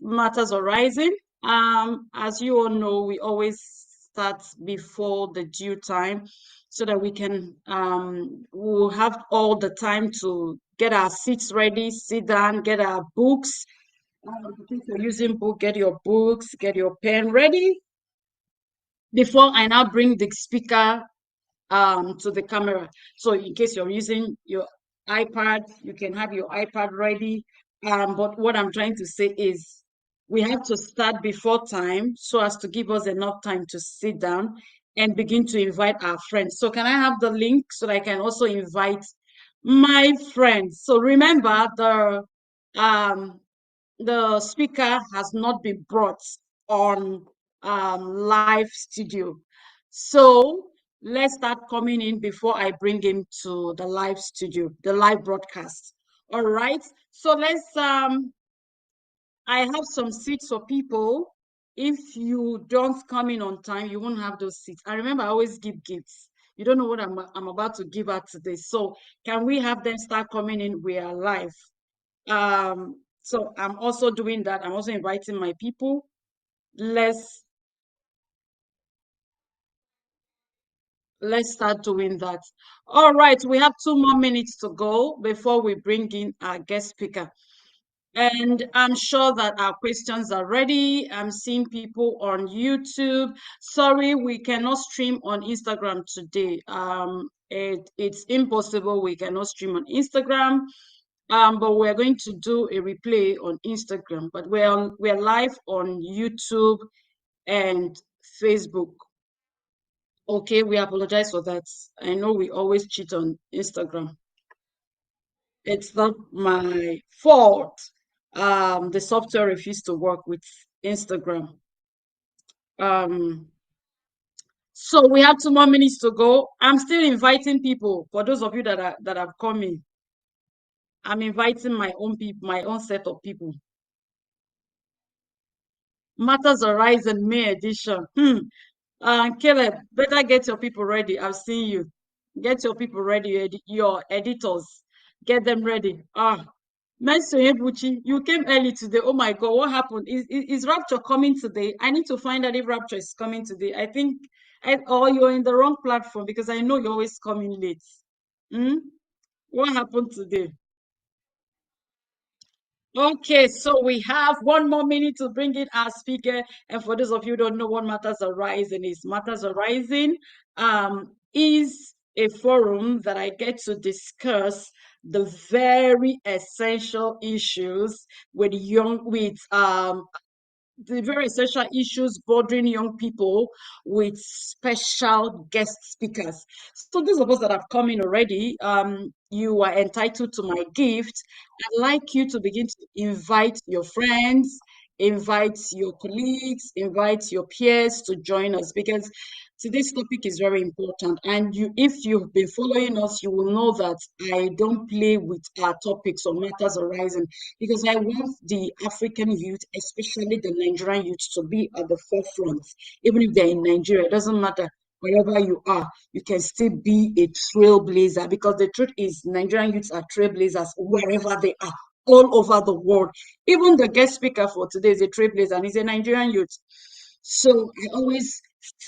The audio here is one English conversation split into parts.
Matters Arising. As you all know, we always start before the due time so that we'll have all the time to get our seats ready, sit down, get our books. If you're using book, get your books, get your pen ready before I now bring the speaker to the camera. So in case you're using your iPad, you can have your iPad ready. But what I'm trying to say is we have to start before time so as to give us enough time to sit down and begin to invite our friends. So can I have the link so that I can also invite my friends? So remember um the speaker has not been brought on live studio. So let's start coming in before I bring him to the live studio, the live broadcast. All right. So I have some seats for people. If you don't come in on time, you won't have those seats. I remember I always give gifts. You don't know what I'm about to give out today. So can we have them start coming in? We are live. So I'm also doing that. I'm also inviting my people. Let's let's start doing that. All right, we have 2 more minutes to go before we bring in our guest speaker. And I'm sure that our questions are ready. I'm seeing people on YouTube. Sorry, we cannot stream on Instagram today. It's impossible. We cannot stream on Instagram. But we're going to do a replay on Instagram. But we're live on YouTube and Facebook. Okay, we apologize for that. I know we always cheat on Instagram. It's not my fault. The software refused to work with Instagram. Um, so we have 2 more minutes to go. I'm still inviting people. For those of you that have come in, I'm inviting my own people, my own set of people. Matters Horizon May edition. Caleb, better get your people ready. I've seen you. Get your people ready, your editors. Get them ready. Mercy Ebuchi, you came early today. Oh my God, what happened? Is Rapture coming today? I need to find out if Rapture is coming today. I think, or you're in the wrong platform because I know you're always coming late. Hmm? What happened today? Okay, so we have 1 more minute to bring in our speaker. And for those of you who don't know what Matters Arising is, Matters Arising is a forum that I get to discuss the very essential issues with the very essential issues bothering young people with special guest speakers. So those of us that have come in already, you are entitled to my gift. I'd like you to begin to invite your friends, invite your colleagues, invite your peers to join us because today's topic is very important. And if you've been following us, you will know that I don't play with our topics or matters arising because I want the African youth, especially the Nigerian youth, to be at the forefront. Even if they're in Nigeria, it doesn't matter. Wherever you are, you can still be a trailblazer because the truth is Nigerian youths are trailblazers wherever they are, all over the world. Even the guest speaker for today is a trailblazer and he's a Nigerian youth. So I always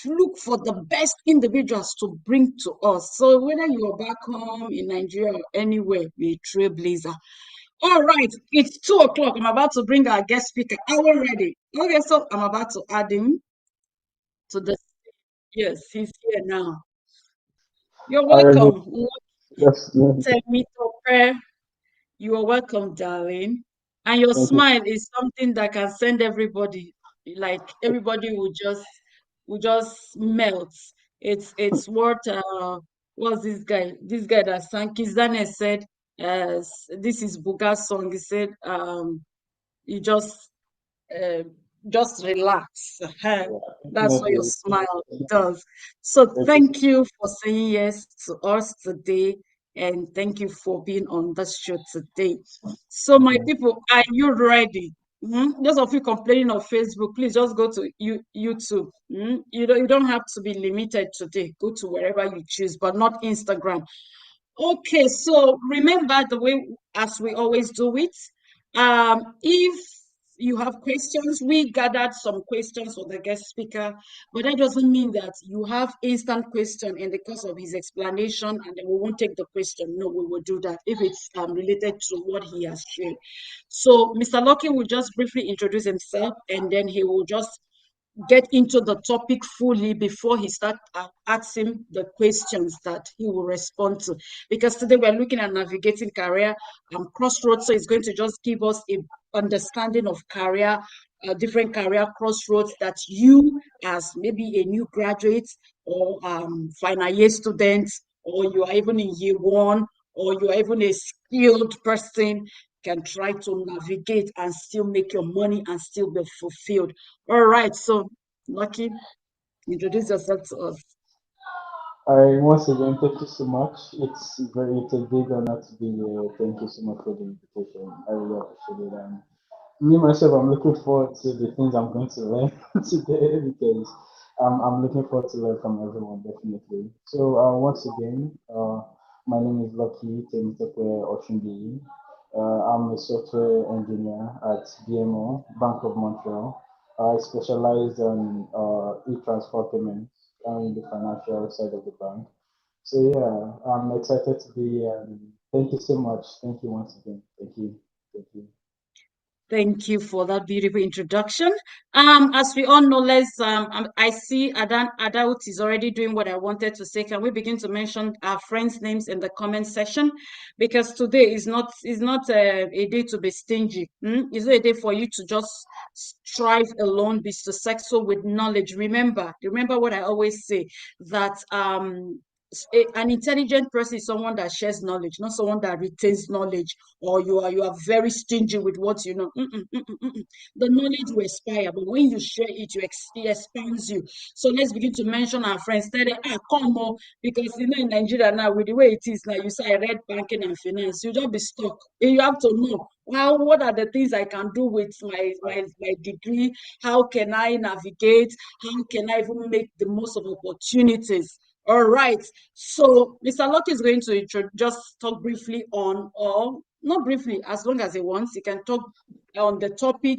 look for the best individuals to bring to us. So whether you're back home in Nigeria or anywhere, be a trailblazer. All right, it's 2 o'clock. I'm about to bring our guest speaker. Are we ready? Okay, so I'm about to add him to the. Yes, he's here now. You're Already, welcome. yes, yes, Tell me to prayer. You are welcome, darling. And your thank you. smile is something that can send everybody, like everybody will just melt. It's what what's this guy? This guy that sang Kizane said, this is Buga's song. He said, you uh, just relax. Yeah, That's what your definitely. smile does. So Thank you. thank you for saying yes to us today. And thank you for being on the show today. So, my Okay. people, are you ready? Those of you complaining on Facebook, please just go to YouTube. You don't have to be limited today. Go to wherever you choose, but not Instagram. Okay, so remember the way as we always do it. If you have questions, we gathered some questions for the guest speaker, but that doesn't mean that you have instant question in the course of his explanation and then we won't take the question. No, we will do that if it's related to what he has shared. So Mr. Lucky will just briefly introduce himself and then he will just get into the topic fully before he start asking the questions that he will respond to. Because today we're looking at navigating career crossroads, so it's going to just give us a understanding of career, different career crossroads that you, as maybe a new graduate or final year student, or you are even in year one, or you are even a skilled person, can try to navigate and still make your money and still be fulfilled. All right, so Lucky, introduce yourself to us. I once again thank you so much. It's a big honor to be here. Thank you so much for the invitation. I really appreciate it. And me myself, I'm looking forward to the things I'm going to learn today because I'm looking forward to learn from everyone definitely. So once again, my name is Lucky Temitope Oshunbi. I'm a software engineer at BMO Bank of Montreal. I specialize in e-transfer payments in the financial side of the bank. So yeah, I'm excited to be here. And thank you so much. Thank you once again. Thank you. Thank you. Thank you for that beautiful introduction. As we all know, I see Adult is already doing what I wanted to say. Can we begin to mention our friends' names in the comment section? Because today is not a day to be stingy. It's not a day for you to just strive alone, be successful with knowledge. Remember what I always say, that an intelligent person is someone that shares knowledge, not someone that retains knowledge, or you are very stingy with what you know. The knowledge will expire, but when you share it, it expands you. So let's begin to mention our friends. Tell them, come on, because in Nigeria now, with the way it is now, you say I read banking and finance, you just be stuck. And you have to know what are the things I can do with my degree? How can I navigate? How can I even make the most of opportunities? All right. So Mr. Locke is going to just talk briefly on, or not briefly, as long as he wants, he can talk on the topic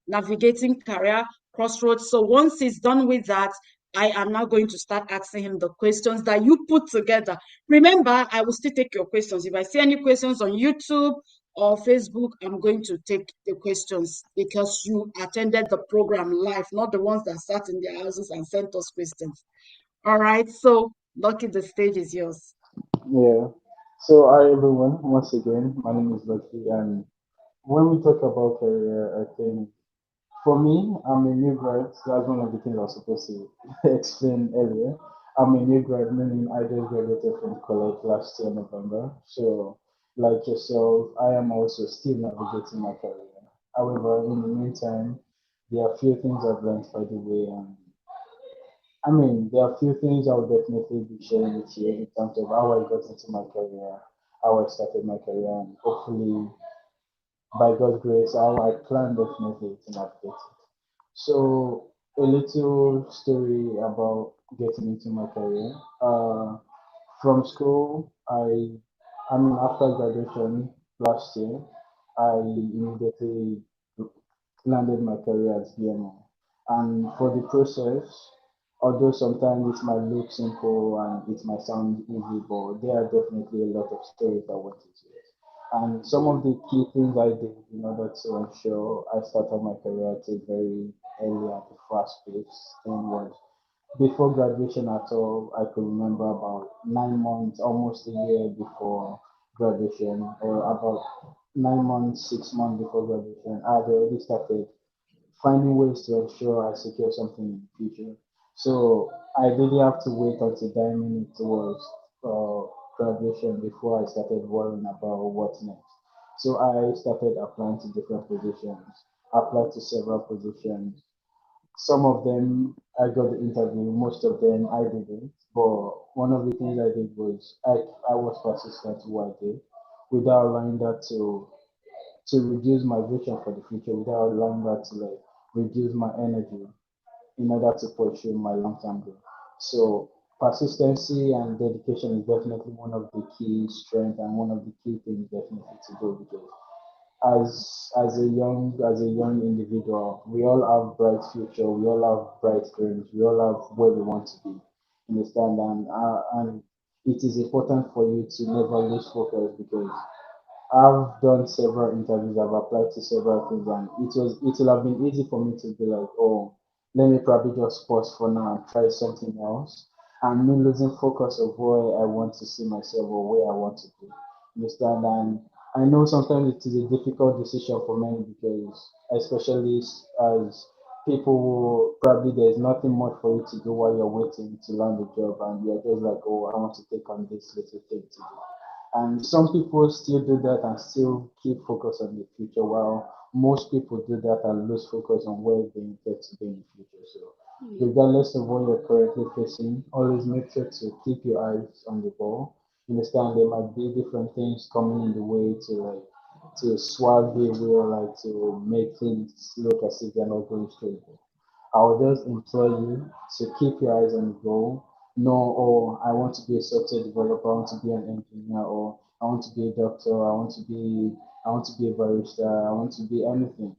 navigating career crossroads. So once he's done with that, I am now going to start asking him the questions that you put together. Remember, I will still take your questions. If I see any questions on YouTube or Facebook, I'm going to take the questions because you attended the program live, not the ones that sat in their houses and sent us questions. All right, so Lucky, the stage is yours. Yeah. So hi everyone. Once again, my name is Lucky, and when we talk about career, I think for me, I'm a new grad. So that's one of the things I was supposed to explain earlier. I'm a new grad, meaning I just graduated from college last year, November. So, like yourself, I am also still navigating my career. However, in the meantime, there are a few things I've learned by the way. And I mean, there are a few things I would definitely be sharing with you in terms of how I got into my career, how I started my career, and hopefully, by God's grace, how I plan definitely to navigate it. So, a little story about getting into my career. From school, I mean, after graduation last year, I immediately landed my career as BMO. And for the process, although sometimes it might look simple and it might sound easy, but there are definitely a lot of stories that went into it. And some of the key things I did in order to ensure I started my career at a very early and fast pace thing was before graduation at all, I could remember about 9 months, almost a year before graduation, or about 9 months, 6 months before graduation, I had already started finding ways to ensure I secure something in the future. So I didn't have to wait until timing towards graduation before I started worrying about what next. So I started applying to different positions, applied to several positions. Some of them I got the interview, most of them I didn't. But one of the things I did was I was persistent to what I did without allowing that to reduce my vision for the future, without allowing that to like reduce my energy in order to pursue my long-term goal. So persistency and dedication is definitely one of the key strengths and one of the key things definitely to go because as a young individual, we all have bright future, we all have bright dreams, we all have where we want to be. Understand? And it is important for you to never lose focus because I've done several interviews, I've applied to several things, and it will have been easy for me to be like, oh, let me probably just pause for now and try something else, and me losing focus of where I want to see myself or where I want to be. You understand? And I know sometimes it is a difficult decision for many because, especially as people who probably there's nothing much for you to do while you're waiting to land a job, and you're just like, oh, I want to take on this little thing to do. And some people still do that and still keep focus on the future, while most people do that and lose focus on where they intend to be in the future. So, regardless of what you're currently facing, always make sure to keep your eyes on the ball. Understand there might be different things coming in the way to swag the wheel, like to make things look as if they're not going straight. I will just implore you to keep your eyes on the goal. No, oh, I want to be a software developer, I want to be an engineer, or I want to be a doctor, I want to be a barista, I want to be anything.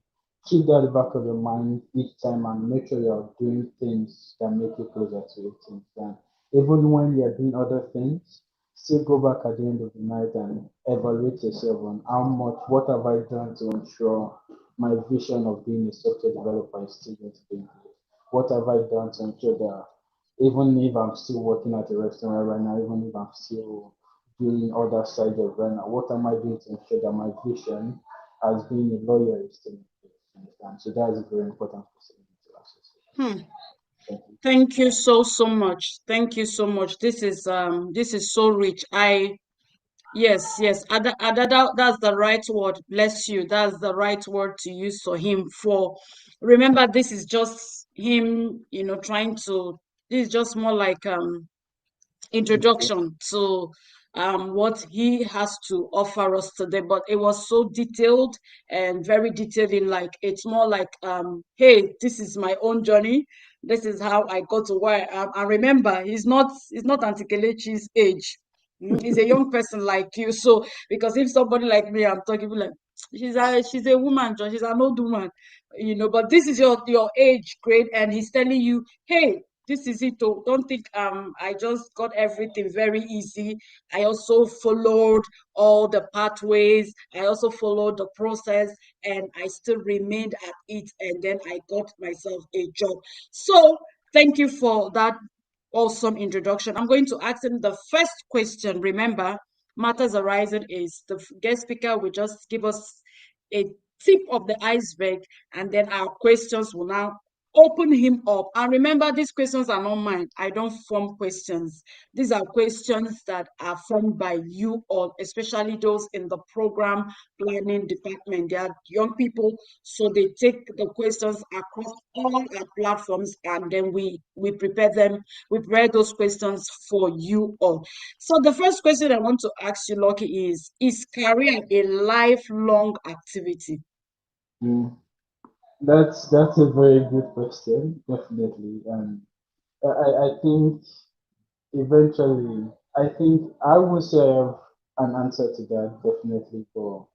Keep that at the back of your mind each time and make sure you're doing things that make you closer to your things. And even when you're doing other things, still go back at the end of the night and evaluate yourself on what have I done to ensure my vision of being a software developer is still going to be in place. What have I done to ensure that even if I'm still working at a restaurant right now, even if I'm still doing other side of right now, what am I doing to ensure that my vision as being a lawyer is still in place? Understand? So that is very important for me to associate. Hmm. Thank you. Thank you so so much. Thank you so much. This is so rich. Yes, yes. That's the right word. Bless you. That's the right word to use for him. For remember, this is just him, trying to. This is just more like introduction to what he has to offer us today. But it was so detailed and very detailed in like it's more like hey, this is my own journey. This is how I got to where I am. And remember, he's not Auntie Kelechi's age. He's a young person like you. So because if somebody like me, I'm talking like she's a woman, John. She's an old woman, But this is your age grade, and he's telling you, hey, this is it. Oh. Don't think I just got everything very easy. I also followed all the pathways. I also followed the process, and I still remained at it. And then I got myself a job. So thank you for that awesome introduction. I'm going to ask him the first question. Remember, matters arising is the guest speaker will just give us a tip of the iceberg, and then our questions will now open him up. And remember, these questions are not mine. I don't form questions. These are questions that are formed by you all, especially those in the program planning department. They are young people, so they take the questions across all our platforms, and then we prepare them. We prepare those questions for you all. So the first question I want to ask you, Lucky, is career a lifelong activity? That's a very good question, definitely. And I think eventually, I think I would say I have an answer to that, definitely. For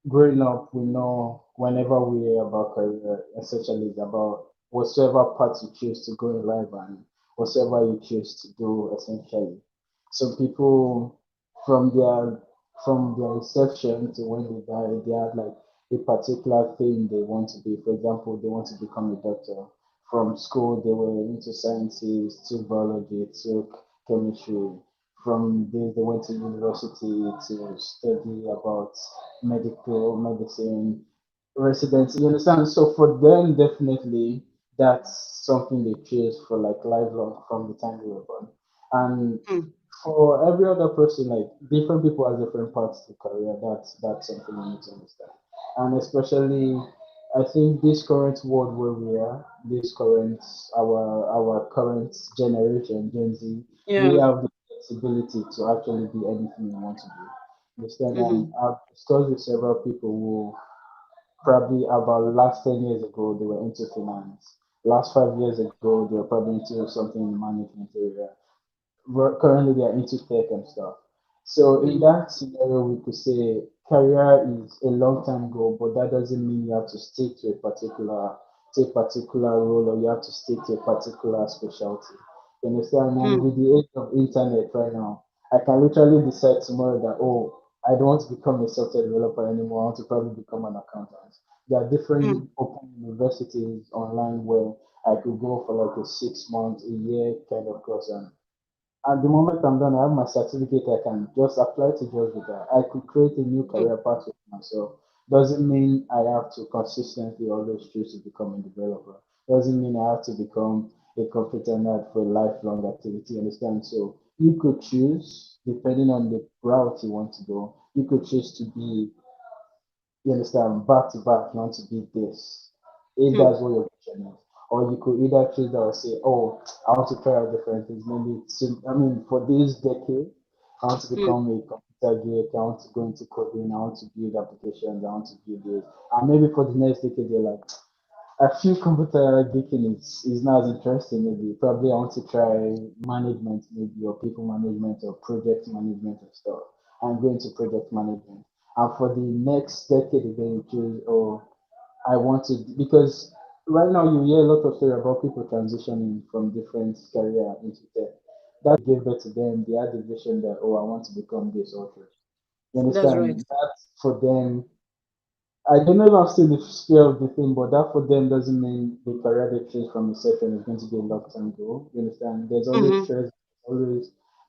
growing up, we know whenever we hear about career, essentially it's about whatsoever path you choose to go in life and whatsoever you choose to do, essentially. Some people, from their from their inception to when they die, they have like a particular thing they want to be. For example, they want to become a doctor. From school, they were into sciences, to biology, to chemistry. From there, they went to university to study about medical medicine, residency. You understand? So for them, definitely, that's something they choose for like lifelong from the time they were born. And Hmm. for every other person, like different people have different paths to career. That's something you need to understand. And especially, I think this current world where we are, this current our current generation, Gen Z, we Yeah. have the flexibility to actually be anything we want to be. Understand? And Mm-hmm. I've discussed with several people who probably about last 10 years ago they were into finance. Last 5 years ago they were probably into something in the management area. Currently they are into tech and stuff. So in Mm-hmm. that scenario, we could say career is a long time goal, but that doesn't mean you have to stick to a particular role, or you have to stick to a particular specialty. You understand? And Mm, with the age of internet right now, I can literally decide tomorrow that, oh, I don't want to become a software developer anymore. I want to probably become an accountant. There are mm, different open universities online where I could go for like a 6 month, a year kind of course, and at the moment I'm done, I have my certificate. I can just apply to just with that. I could create a new mm, career path for myself. Doesn't mean I have to consistently always choose to become a developer. Doesn't mean I have to become a computer nerd for a lifelong activity. Understand? So you could choose depending on the route you want to go. You could choose to be, you understand, back to back, you want to be this. If mm, that's what your vision is. Or you could either choose that or say, oh, I want to try out different things. Maybe, I mean, for this decade, I want to mm. become a computer geek. I want to go into coding. I want to build applications. I want to build this. And maybe for the next decade, you're like, I feel computer geeking is not as interesting. Maybe probably I want to try management, maybe, or people management, or project management and stuff. I'm going to project management. And for the next decade, again, you choose, or I want to, because right now you hear a lot of story about people transitioning from different career into tech. That gave birth to them. They had the vision that, oh, I want to become this author. You That's right. understand? That for them, I don't know if I'm still the sphere of the thing, but that for them doesn't mean the career they choose from reception is going to be a long-term goal. You understand? There's always Mm-hmm. stress,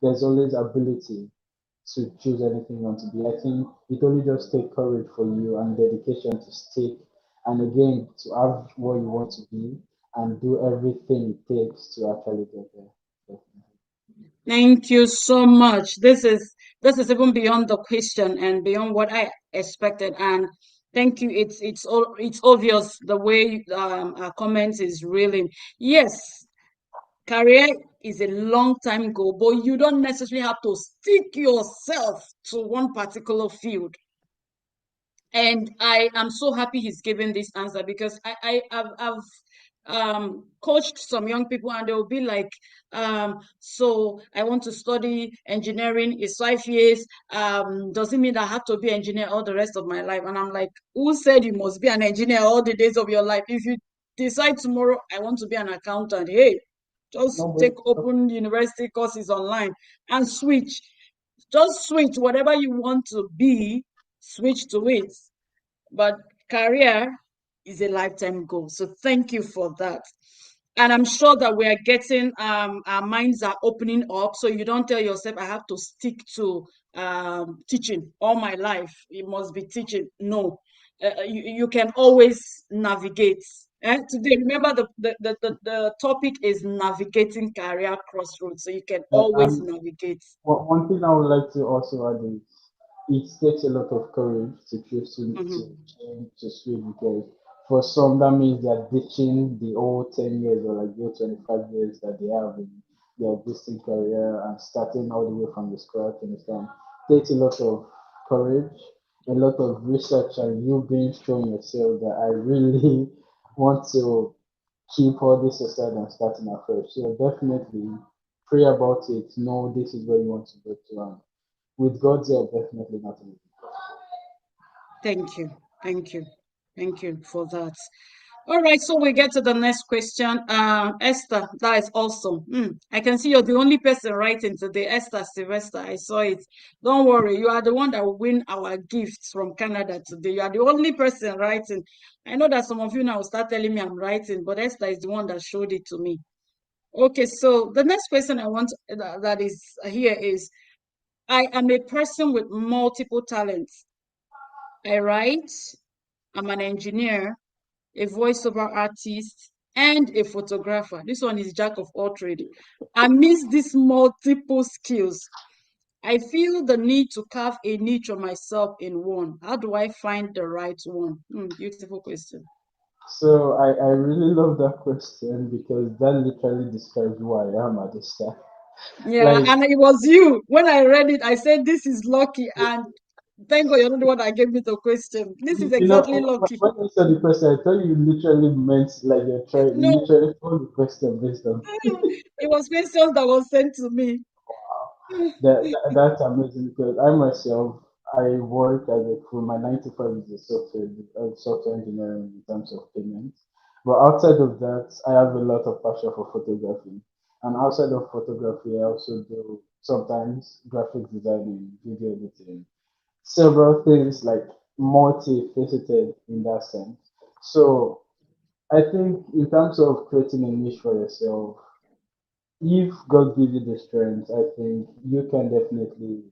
there's always ability to choose anything you want to be. I think it only just takes courage for you and dedication to stick, and again to have what you want to be and do everything it takes to actually get there. Definitely. Thank you so much. This is even beyond the question and beyond what I expected. And thank you. It's obvious the way our comments is reeling. Yes, career is a long time goal, but you don't necessarily have to stick yourself to one particular field. And I am so happy he's given this answer because I've coached some young people and they'll be like, so I want to study engineering, it's 5 years. Does it mean I have to be an engineer all the rest of my life? And I'm like, who said you must be an engineer all the days of your life? If you decide tomorrow I want to be an accountant, hey, just No, take but open university courses online and switch. Just switch whatever you want to be, switch to it. But career is a lifetime goal. So thank you for that. And I'm sure that we are getting our minds are opening up. So you don't tell yourself I have to stick to teaching all my life. It must be teaching. No. You can always navigate. Today, remember the topic is navigating career crossroads. So you can always and navigate. one thing I would like to also add is it takes a lot of courage to choose to Mhm. change to switch, because for some that means they're ditching the old 10 years or like the old 25 years that they have in their existing career and starting all the way from the scratch. You understand? Takes a lot of courage, a lot of research, and you being shown yourself that I really want to keep all this aside and starting afresh. So definitely pray about it. Know this is where you want to go to, and with God's help, definitely nothing. Thank you. Thank you. Thank you for that. All right, so we get to the next question. Esther, that is awesome. I can see you're the only person writing today. Esther Sylvester, I saw it. Don't worry, you are the one that will win our gifts from Canada today. You are the only person writing. I know that some of you now will start telling me I'm writing, but Esther is the one that showed it to me. Okay, so the next question I want that is here is I am a person with multiple talents. I write, I'm an engineer, a voiceover artist, and a photographer. This one is jack of all trades. Amidst these multiple skills, I feel the need to carve a niche for myself in one. How do I find the right one? Beautiful question. So I really love that question because that literally describes who I am at this time. Yeah, Like, and it was you. When I read it, I said, this is lucky. And thank God you're not the one that gave me the question. This is you know, exactly lucky. when you said the question, I thought you literally meant like you're trying, you No, literally told the question based on it was questions that was sent to me. that's amazing because I myself, I work as a full, my 9 to 5 is a software engineering in terms of payment. But outside of that, I have a lot of passion for photography. And outside of photography, I also do sometimes graphic designing, video editing, several things like multifaceted in that sense. So I think in terms of creating a niche for yourself, if God gives you the strength, I think you can definitely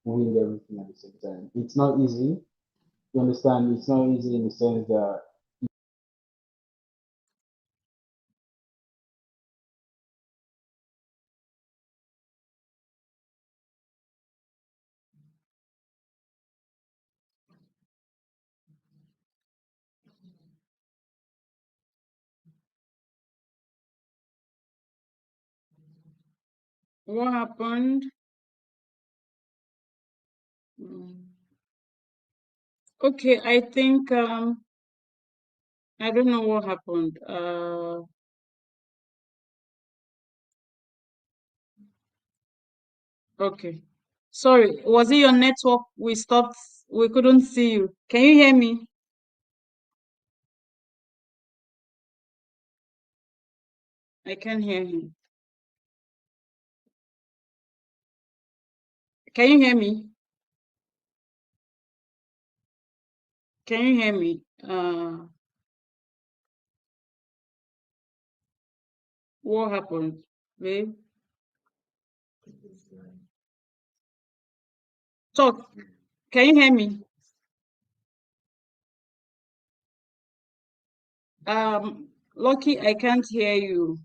win everything at the same time. It's not easy. You understand? It's not easy in the sense that What happened? Mm. Okay, I think I don't know what happened. Okay. Sorry, was it your network? We stopped. We couldn't see you. Can you hear me? I can't hear him. Can you hear me? Can you hear me? What happened, babe? Talk. Can you hear me? Lucky, I can't hear you.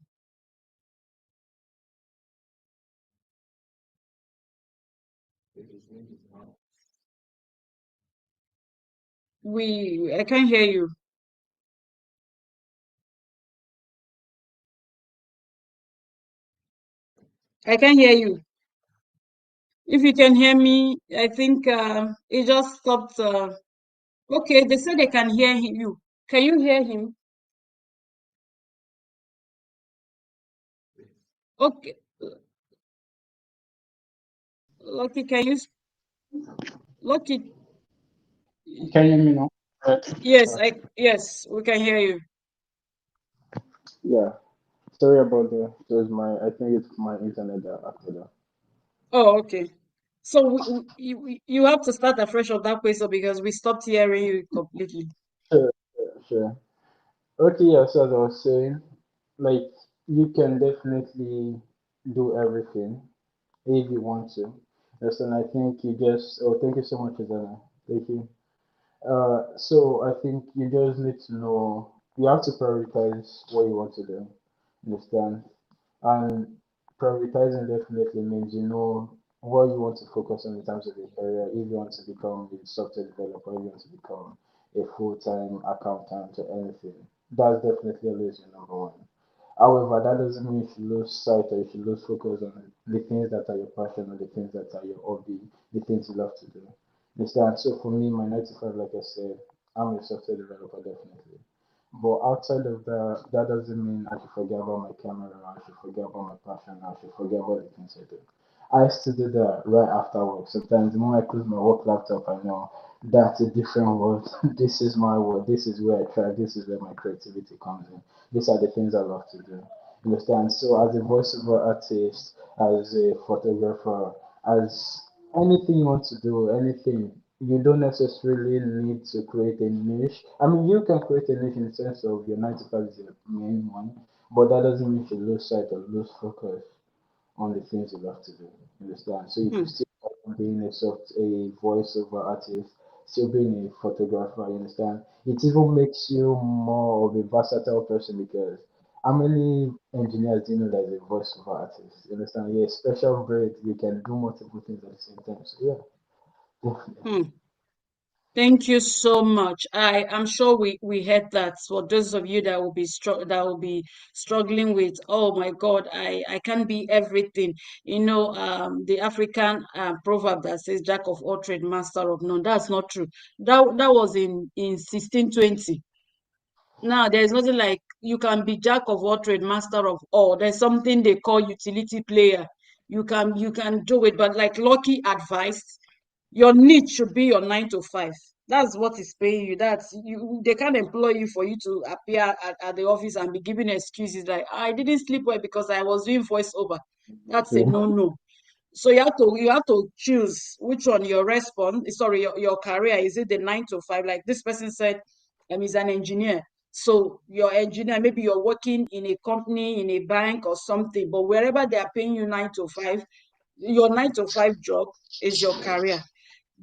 I can't hear you. I can't hear you. If you can hear me, I think it just stopped. Okay, they said they can hear you. Can you hear him? Okay, Lucky, Lucky, can you hear me now? Right. yes, Okay. yes, we can hear you. Yeah. Sorry about that. It was my I think it's my internet that after that. Oh, okay. So you have to start afresh on that question because we stopped hearing you completely. Sure, sure. Okay, yeah, so as I was saying, like you can definitely do everything if you want to. Yes, and I think you just oh thank you so much, Isana. Thank you. So I think you just need to know you have to prioritize what you want to do. Understand? And prioritizing definitely means you know what you want to focus on in terms of your career. If you want to become a software developer, if you want to become a full-time accountant or anything, that's definitely always your number one. However, that doesn't mean you should lose sight or you should lose focus on the things that are your passion or the things that are your hobby, the things you love to do. Understand? So for me, my 95, like I said, I'm a software developer definitely. But outside of that, that doesn't mean I should forget about my camera, I should forget about my passion, I should forget about the things I do. I still do that right after work. Sometimes the moment I close my work laptop, I know that's a different world. This is my world. This is where I try. This is where my creativity comes in. These are the things I love to do. You understand? So as a voiceover artist, as a photographer, as anything you want to do, anything, you don't necessarily need to create a niche. I mean, you can create a niche in the sense of your 9 to 5 is your main one, but that doesn't mean you lose sight or lose focus on the things you love to do. You understand? So you Hmm. could still being a voiceover artist, still being a photographer. You understand? It even makes you more of a versatile person because how many engineers do you know that is a voiceover artist? You understand? You're a special breed. You can do multiple things at the same time. So yeah, definitely. Hmm. Thank you so much. I'm sure we heard that for those of you that will be struggling with, oh my God, I can't be everything. The African proverb that says jack of all trade, master of none. That's not true. That was in 1620. Now there's nothing like you can be jack of all trade, master of all. There's something they call utility player. You can do it, but like Lucky advised. Your need should be your 9 to 5. That's what is paying you. That's you. They can't employ you for you to appear at the office and be giving excuses like I didn't sleep well because I was doing voiceover. That's a Yeah. no. So you have to choose which one your response. Sorry, your career is it the 9 to 5? Like this person said, he's an engineer. So your engineer, maybe you're working in a company, in a bank or something, but wherever they are paying you 9 to 5, your 9 to 5 job is your career.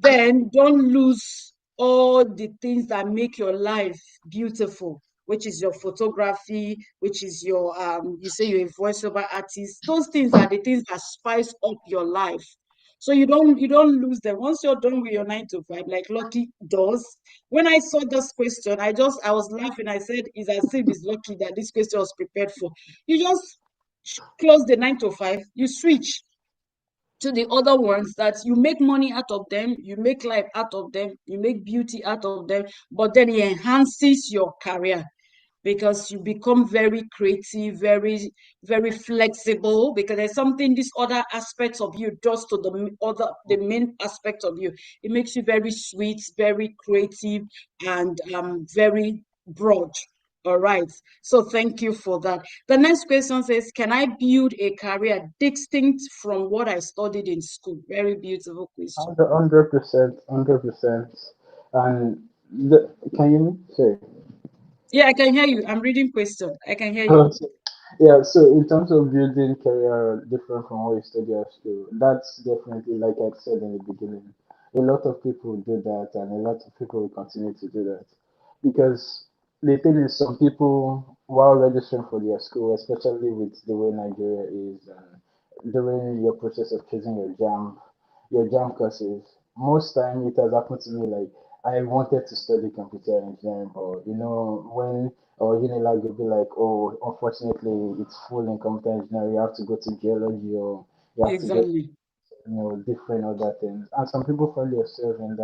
Then don't lose all the things that make your life beautiful, which is your photography, which is your you say you're a voiceover artist. Those things are the things that spice up your life. So you don't lose them. Once you're done with your 9 to 5, like Lucky does. When I saw this question, I was laughing. I said, it's as if it's lucky that this question was prepared for. You just close the 9 to 5, you switch to the other ones that you make money out of them, you make life out of them, you make beauty out of them, but then it enhances your career because you become very creative, very flexible, because there's something this other aspects of you does to the main aspect of you. It makes you very sweet, very creative, and very broad. All right. So thank you for that. The next question says, can I build a career distinct from what I studied in school? Very beautiful question. 100%, 100%. And can you hear me? Sorry. Yeah, I can hear you. I'm reading question. I can hear you. Oh, yeah, so in terms of building career different from what you study at school, that's definitely, like I said in the beginning, a lot of people do that, and a lot of people will continue to do that. Because the thing is, some people, while registering for their school, especially with the way Nigeria is, during your process of choosing your jam courses, most time it has happened to me like I wanted to study computer engineering, but when or Unilag will be like, oh, unfortunately, it's full in computer engineering. You have to go to geology or you have to go, Exactly. different other things. And some people find themselves in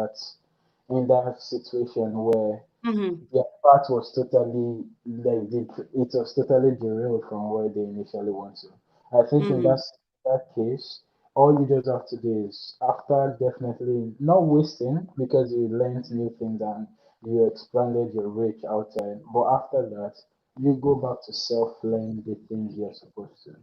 that situation where Mm-hmm. their path was totally like it was totally derailed from where they initially want to. I think in Mm-hmm. that case, all you just have to do is after definitely not wasting because you learned new things and you expanded your reach outside. But after that, you go back to self-learn the things you're supposed to.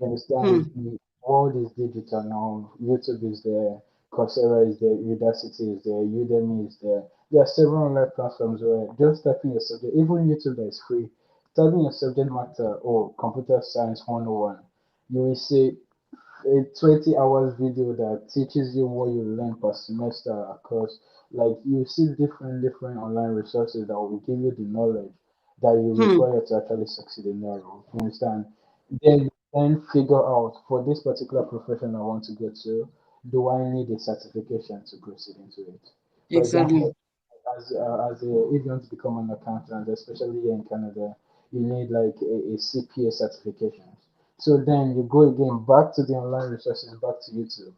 You understand? Hmm. The world is digital now. YouTube is there, Coursera is there, Udacity is there, Udemy is there. There are several online platforms where just typing a subject, even YouTube that is free, typing a subject matter or computer science 101, you will see a 20 hours video that teaches you what you learn per semester across. Like you see different online resources that will give you the knowledge that you Hmm. require to actually succeed in your role. You understand? Then figure out for this particular profession I want to go to, do I need a certification to proceed into it? For example, Exactly. if you want to become an accountant, especially here in Canada, you need like a CPA certification. So then you go again back to the online resources, back to YouTube.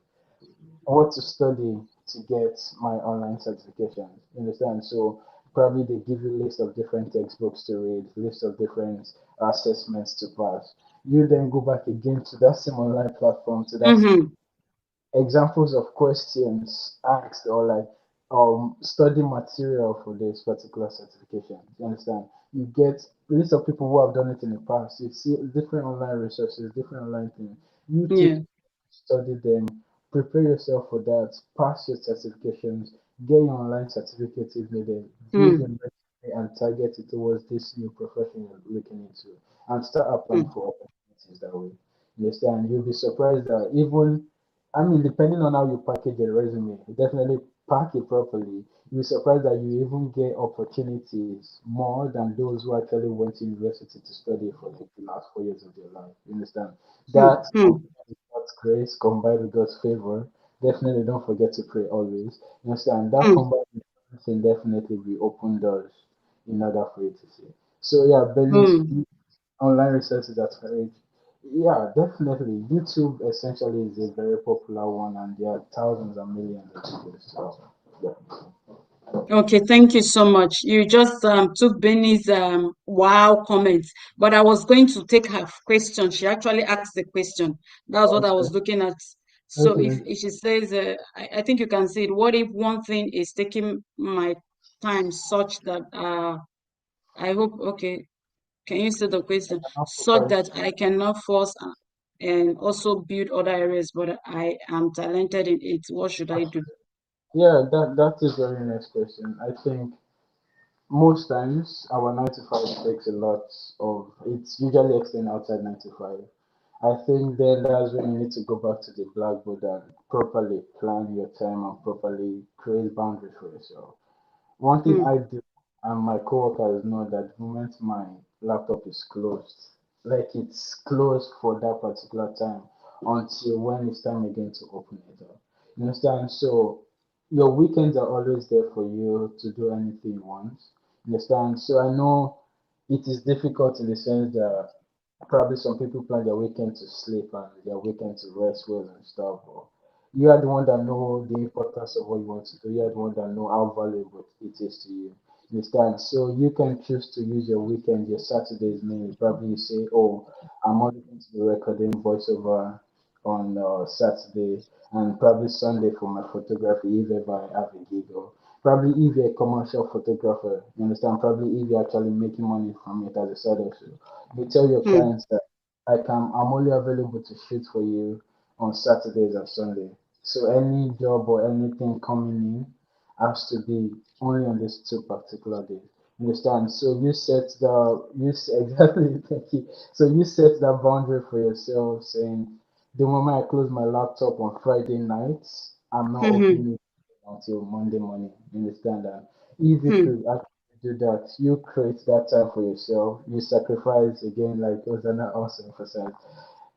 What to study to get my online certification. You understand? So probably they give you a list of different textbooks to read, list of different assessments to pass. You then go back again to that same online platform to that Mm-hmm. examples of questions asked or like study material for this particular certification. You understand? You get a list of people who have done it in the past. You see different online resources, different online things. You take Yeah. study them, prepare yourself for that, pass your certifications, get your online certificate if needed, build your Hmm. resume and target it towards this new profession you're looking into, and start applying Hmm. for opportunities that way. You understand? You'll be surprised that even, I mean, depending on how you package your resume, definitely pack it properly. You'll be surprised that you even get opportunities more than those who actually went to university to study for like the last 4 years of their life. You understand? Hmm. That Hmm. with God's grace combined with God's favor, definitely don't forget to pray always. You understand? That Hmm. combined with everything definitely will open doors in order for you to see. So yeah, Berlin's Hmm. online resources at her age. Yeah, definitely. YouTube essentially is a very popular one, and there are thousands and millions of videos. So, yeah. Okay, thank you so much. You just took Benny's wow comments, but I was going to take her question. She actually asked the question. That's what I Okay. was looking at. So Okay. if she says, I think you can say it. What if one thing is taking my time such that I hope, okay, can you say the question? Enough Such that focus. I cannot force and also build other areas, but I am talented in it. What should I do? Yeah, that is a very nice question. I think most times our 9 to 5 takes a lot of it's usually extend outside 9 to 5. I think then that's when you need to go back to the blackboard and properly plan your time and properly create boundaries for yourself. One thing Hmm. I do, and my coworkers know that the moment my laptop is closed, like it's closed for that particular time until when it's time again to open it up. You understand? So your weekends are always there for you to do anything you want. You understand? So I know it is difficult in the sense that probably some people plan their weekend to sleep and their weekend to rest well and stuff. But you are the one that know the importance of what you want to do. You are the one that know how valuable it is to you. You understand? So you can choose to use your weekend, your Saturdays mainly. Probably you say, "Oh, I'm only going to be recording voiceover on Saturday, and probably Sunday for my photography if ever I have a gig, or probably if you're a commercial photographer, you understand, probably if you're actually making money from it as a side hustle, you tell your Hmm. clients that I'm only available to shoot for you on Saturdays and Sunday. So any job or anything coming in has to be only on these two particular days. Understand? So you set exactly, thank you. So you set that boundary for yourself, saying the moment I close my laptop on Friday nights, I'm not Hmm. opening it until Monday morning. You understand that? If you Hmm. could actually do that, you create that time for yourself. You sacrifice again, like Ozana also emphasized.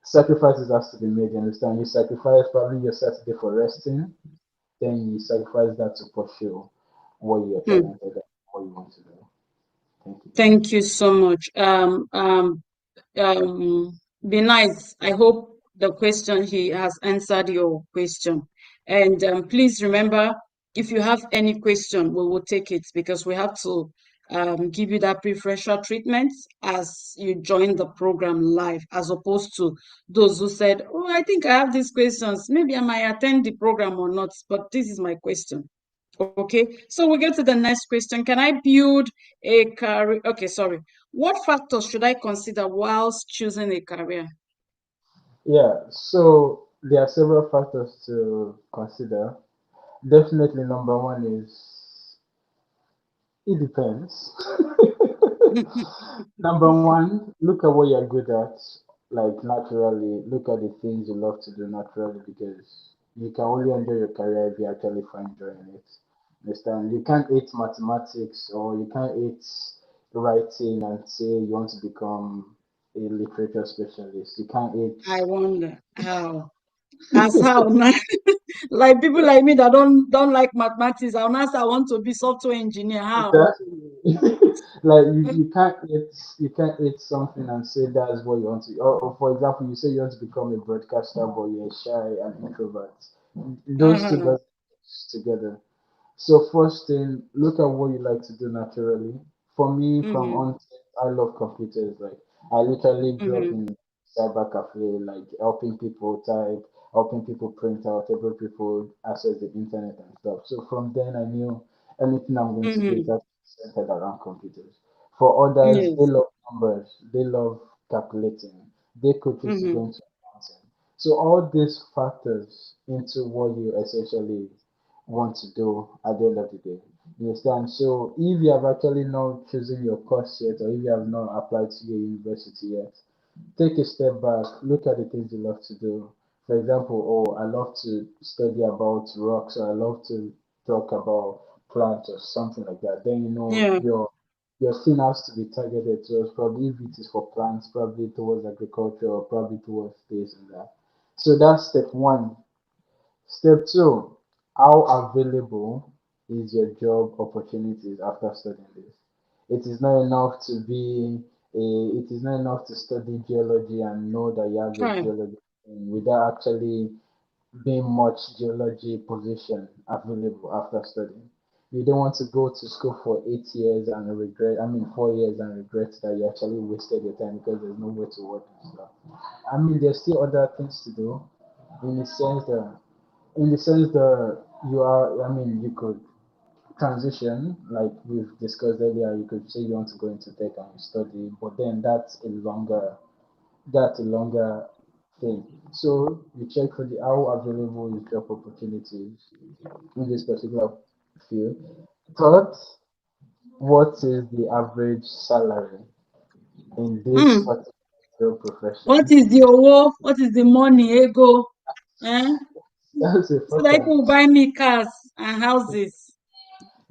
Sacrifices has to be made. You understand? You sacrifice probably your Saturday for resting, then you sacrifice that to pursue what you're Hmm. talented at, what you want to do. Thank you. Thank you so much. Be nice. I hope the question he has answered your question. And please remember, if you have any question, we will take it because we have to give you that preferential treatment as you join the program live, as opposed to those who said, "Oh, I think I have these questions. Maybe I might attend the program or not, but this is my question." Okay, so we get to the next question. Can I build a career? Okay, sorry. What factors should I consider whilst choosing a career? Yeah, so there are several factors to consider. Definitely, number one is it depends. Number one, look at what you're good at, like naturally. Look at the things you love to do naturally because you can only enjoy your career if you actually find joy in it. Understand? You can't hate mathematics or you can't hate writing and say you want to become a literature specialist. You can't hate. I wonder how. As how now? Like people like me that don't like mathematics. I'll not say I want to be software engineer. How? Exactly. Like you can't eat something and say that's what you want to. Or for example, you say you want to become a broadcaster, but you're shy and introvert. Those two Uh-huh. doesn't mix together. So first thing, look at what you like to do naturally. For me, from Mm-hmm. onset, I love computers. Like I literally grew up Mm-hmm. in cyber cafe, like helping people type, helping people print out, helping people access the internet and stuff. So from then I knew anything I'm going to do is Mm-hmm. actually centered around computers. For others, they Yes. love numbers, they love calculating, they could choose to go Mm-hmm. into accounting. So all these factors into what you essentially want to do at the end of the day. You understand? So if you have actually not chosen your course yet, or if you have not applied to your university yet, take a step back, look at the things you love to do. For example, oh, I love to study about rocks, or I love to talk about plants or something like that. Then you know Yeah. your thing has to be targeted towards probably if it is for plants, probably towards agriculture, or probably towards this and that. So that's step one. Step two, how available is your job opportunities after studying this? It is not enough to be it is not enough to study geology and know that you have a Hi. geology without actually being much geology position available after studying. You don't want to go to school for 8 years and regret, I mean 4 years and regret that you actually wasted your time because there's nowhere to work and stuff. I mean, there's still other things to do, in the sense that you are, I mean, you could transition, like we've discussed earlier. You could say you want to go into tech and you study, but then that's a longer thing. So you check for the how available is job opportunities in this particular field. Third, what is the average salary in this Hmm. particular What profession? is the owo? What is the money, ego? Eh? That's So that important. people will buy me cars and houses.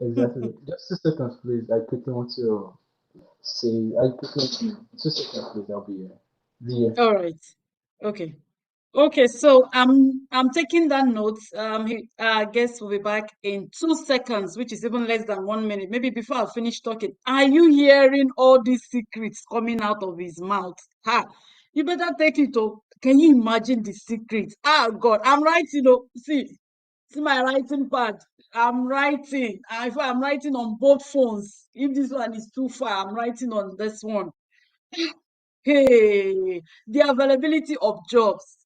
Exactly. Just 2 seconds, please. I quickly want to say, I quickly, 2 seconds, please. I'll be here. The All right. Okay. Okay, so I'm taking that note. I guess we'll be back in 2 seconds, which is even less than 1 minute. Maybe before I finish talking. Are you hearing all these secrets coming out of his mouth? Ha! You better take it. Oh, can you imagine the secrets? Ah, God, I'm writing. Oh, see my writing pad. I'm writing. I'm writing on both phones. If this one is too far, I'm writing on this one. Hey, the availability of jobs.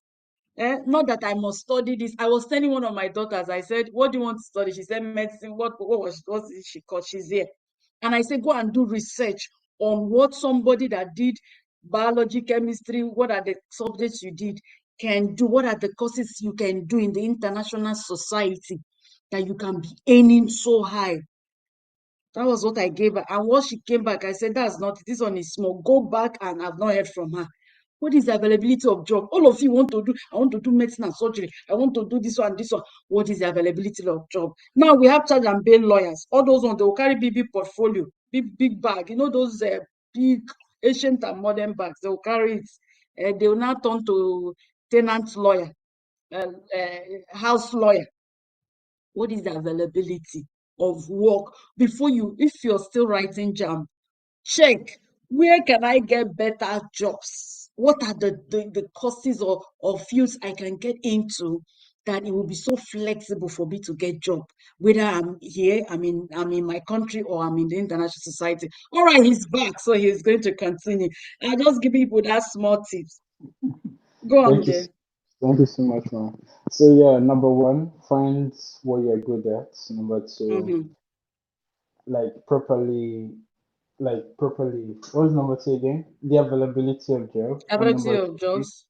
Not that I must study this. I was telling one of my daughters, I said, what do you want to study? She said medicine. What is she called? She's here. And I said, go and do research on what somebody that did biology, chemistry, what are the subjects you did can do, what are the courses you can do in the international society that you can be earning so high. That was what I gave her. And once she came back, I said, that's not it. This one is small. Go back, and I've not heard from her. What is the availability of job? All of you want to do, I want to do medicine and surgery. I want to do this one, this one. What is the availability of job? Now we have charge and bail lawyers. All those ones, they will carry big portfolio, big bag. You know, those big ancient and modern bags. They will carry it. They will now turn to tenant lawyer, house lawyer. What is the availability of work before you, if you're still writing jam, check where can I get better jobs, what are the courses or fields I can get into that it will be so flexible for me to get job, whether I'm here, I'm in my country, or I'm in the international society. All right, he's back, so he's going to continue. I just give people that small tips. Go on Thank you, there. thank you so much, man. So yeah, number one, find what you're good at. Number two, Mm-hmm. like properly. What's number two again? The availability of job. And Ability number of three, jobs.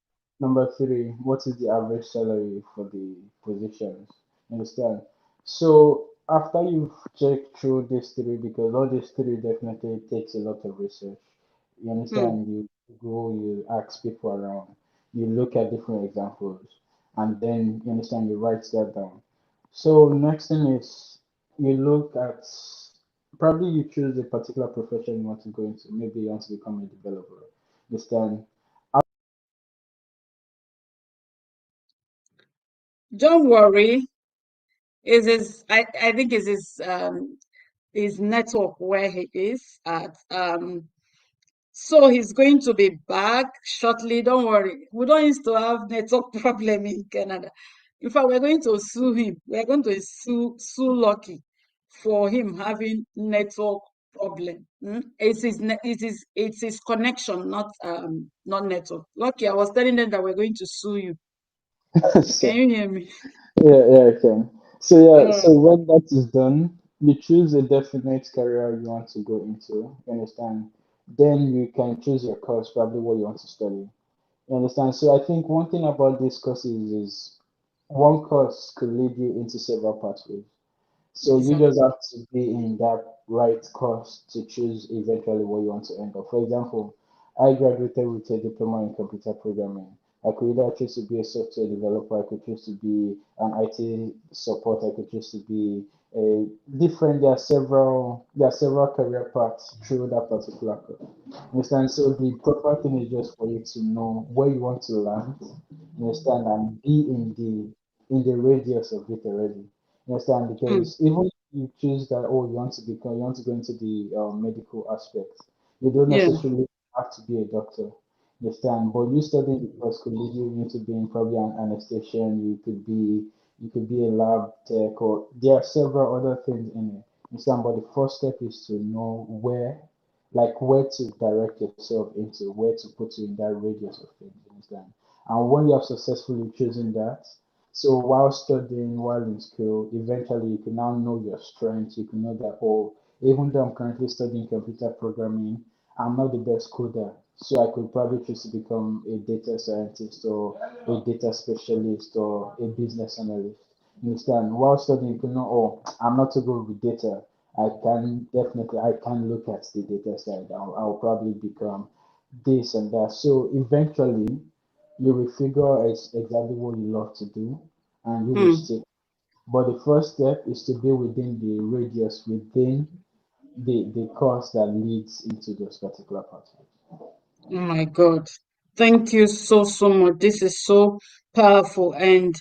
what is the average salary for the positions? Understand? So after you've checked through these three, because all these three definitely takes a lot of research. You Hmm. understand? You go, you ask people around, you look at different examples, and then you understand, you write that down. So next thing is you look at, probably you choose a particular profession you want to go into. Maybe you want to become a developer. Understand? Don't worry. I think is his network where he is at. So he's going to be back shortly. Don't worry. We don't used to have network problem in Canada. In fact, we're going to sue him. We're going to sue Lucky for him having network problem. It's his connection, not network. Lucky, I was telling them that we're going to sue you. Can So you hear me? yeah, yeah, I can. So yeah, Uh, so when that is done, you choose a definite career you want to go into. You understand? Then you can choose your course, probably what you want to study. You understand? So I think one thing about these courses is one course could lead you into several pathways. So you just exactly. have to be in that right course to choose eventually what you want to end up. For example, I graduated with a diploma in computer programming. I could either choose to be a software developer, I could choose to be an IT support, I could choose to be a different. There are several career paths through that particular course. Understand? So the proper thing is just for you to know where you want to land, understand, and be in the radius of it already. You understand? Mm, Because even if you choose that, oh, you want to go into the medical aspect, you don't yeah, necessarily have to be a doctor. You understand? But you studying the course could lead you into being probably an anesthesiologist. You could be a lab tech, or there are several other things in it. You understand? But the first step is to know where to direct yourself into, where to put you in that radius of things. You understand? And when you have successfully chosen that, so while studying, while in school, eventually you can now know your strengths. You can know that, oh, even though I'm currently studying computer programming, I'm not the best coder. So I could probably choose to become a data scientist or a data specialist or a business analyst. You understand? While studying, you can know, oh, I'm not too good with data. I can look at the data side. I'll probably become this and that. So eventually, you will figure out exactly what you love to do and you will Hmm. stick. But the first step is to be within the radius, within the course that leads into those particular pathways. Oh my God. Thank you so, so much. This is so powerful. And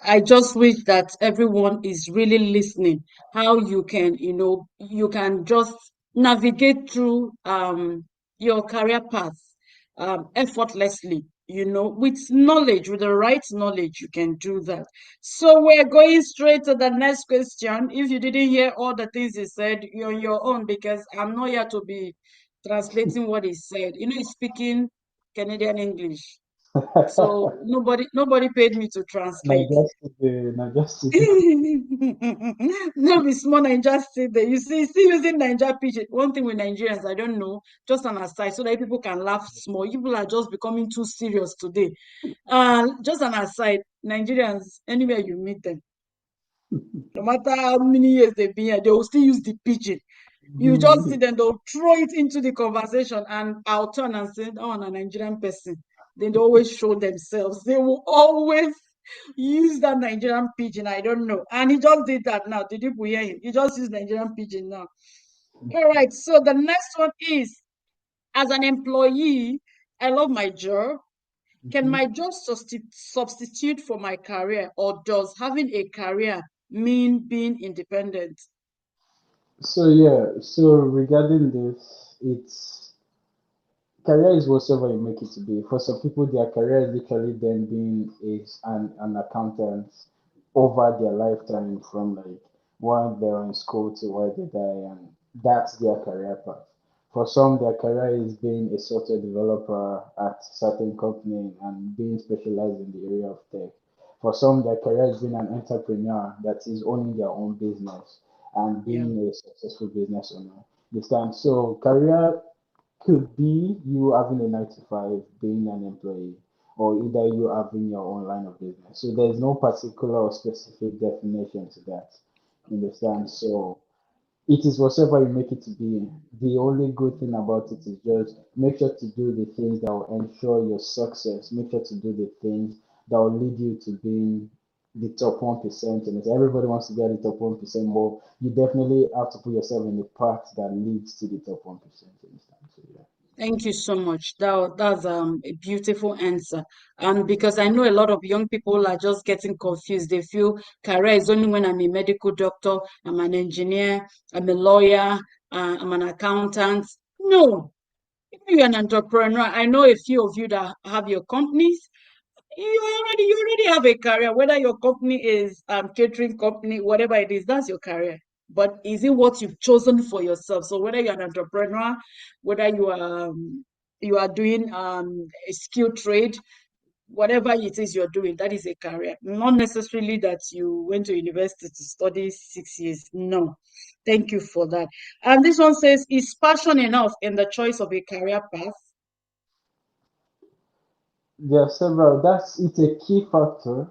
I just wish that everyone is really listening, how you can, you can just navigate through your career path effortlessly, with knowledge, with the right knowledge, you can do that. So we're going straight to the next question. If you didn't hear all the things he said, you're on your own because I'm not here to be translating what he said. He's speaking Canadian English. So nobody paid me to Now translate. just today, now just today. No be small Naija state there. You see, still using Naija pidgin. One thing with Nigerians, I don't know, just an aside, so that people can laugh small. People are just becoming too serious today. Just an aside, Nigerians, anywhere you meet them, no matter how many years they've been here, they will still use the pidgin. You just see them, they'll throw it into the conversation, and I'll turn and say, oh, I'm a Nigerian person. Then they always show themselves. They will always use that Nigerian pidgin. I don't know. And he just did that now. Did you hear him? He just used Nigerian pidgin now. All right. So the next one is, as an employee, I love my job. Can Mhm. my job substitute for my career, or does having a career mean being independent? So yeah, so regarding this, it's career is whatever you make it to be. For some people, their career is literally them being an accountant over their lifetime from like while they're in school to while they die, and that's their career path. For some, their career is being a software developer at certain company and being specialized in the area of tech. For some, their career is being an entrepreneur that is owning their own business and Yeah. being a successful business owner. Understand? So career could be you having a 9 to 5, being an employee, or either you having your own line of business. So there's no particular or specific definition to that. You understand? So it is whatever you make it to be. The only good thing about it is just make sure to do the things that will ensure your success. Make sure to do the things that will lead you to being the top 1%. And everybody wants to be at the top 1%, but you definitely have to put yourself in the path that leads to the top 1%. You understand? So yeah. Thank you so much. That's a beautiful answer. And because I know a lot of young people are just getting confused. They feel career is only when I'm a medical doctor, I'm an engineer, I'm a lawyer, I'm an accountant. No, if you're an entrepreneur, I know a few of you that have your companies. You already have a career, whether your company is catering company, whatever it is, that's your career. But is it what you've chosen for yourself? So whether you're an entrepreneur, whether you are doing a skill trade, whatever it is you're doing, that is a career. Not necessarily that you went to university to study 6 years. No. Thank you for that. And this one says, is passion enough in the choice of a career path? There are several. That's it's a key factor.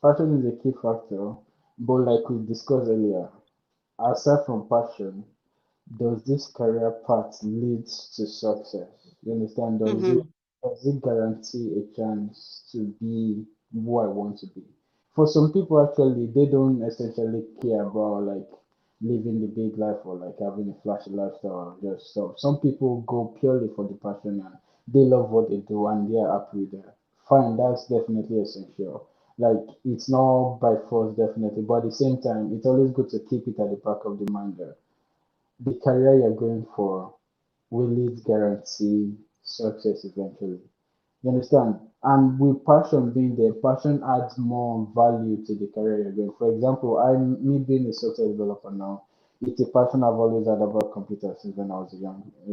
Passion is a key factor, but like we discussed earlier, aside from passion, does this career path lead to success? You understand? Mm-hmm. Does it guarantee a chance to be who I want to be? For some people, actually, they don't essentially care about like living the big life or like having a flashy lifestyle or just stuff. Some people go purely for the passion and they love what they do and they're happy with that. Fine, that's definitely essential. Like it's not by force, definitely, but at the same time, it's always good to keep it at the back of the mind that the career you're going for will it guarantee success eventually. You understand? And with passion being there, passion adds more value to the career you're going. For example, I'm me being a software developer now. It's a passion I've always had about computers since when I was a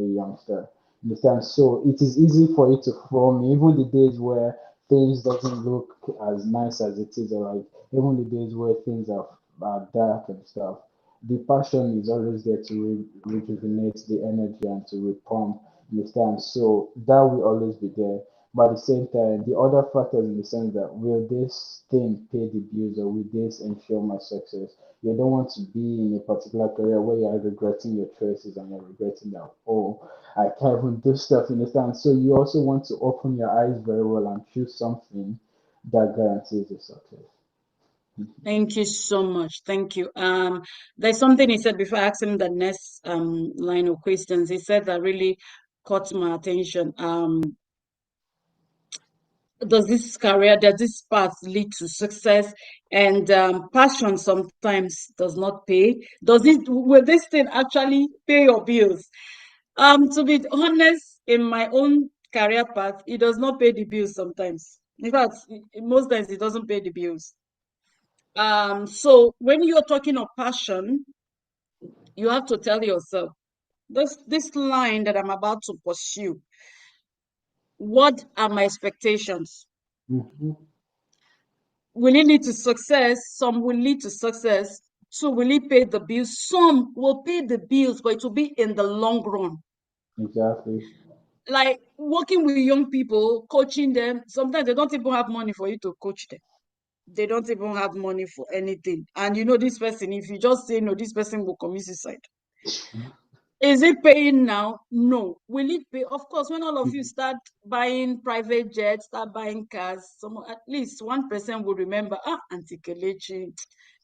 youngster. You understand? So it is easy for it to form, even the days where things doesn't look as nice as it is, or like even the days where things are dark and stuff, the passion is always there to rejuvenate the energy and to repump. You understand? So that will always be there. But at the same time, the other factors in the sense that will this thing pay the bills or will this ensure my success? You don't want to be in a particular career where you are regretting your choices and you're regretting that, oh, I can't even do stuff, you understand? So you also want to open your eyes very well and choose something that guarantees your success. Thank you so much. Thank you. There's something he said before I asked him the next line of questions. He said that really caught my attention. Does this path lead to success? And passion sometimes does not pay. Will this thing actually pay your bills? To be honest, in my own career path, it does not pay the bills sometimes. In fact, most times it doesn't pay the bills. So when you're talking of passion, you have to tell yourself, this line that I'm about to pursue, what are my expectations? Hmm. Will it lead to success? Some will lead to success. So will it pay the bills? Some will pay the bills, but it will be in the long run. Exactly. Like working with young people, coaching them, sometimes they don't even have money for you to coach them. They don't even have money for anything. And you know, this person, if you just say no, this person will commit suicide. Is it paying now? No. Will it pay? Of course, when all of you start buying private jets, start buying cars, at least 1% will remember, Auntie Kelechi,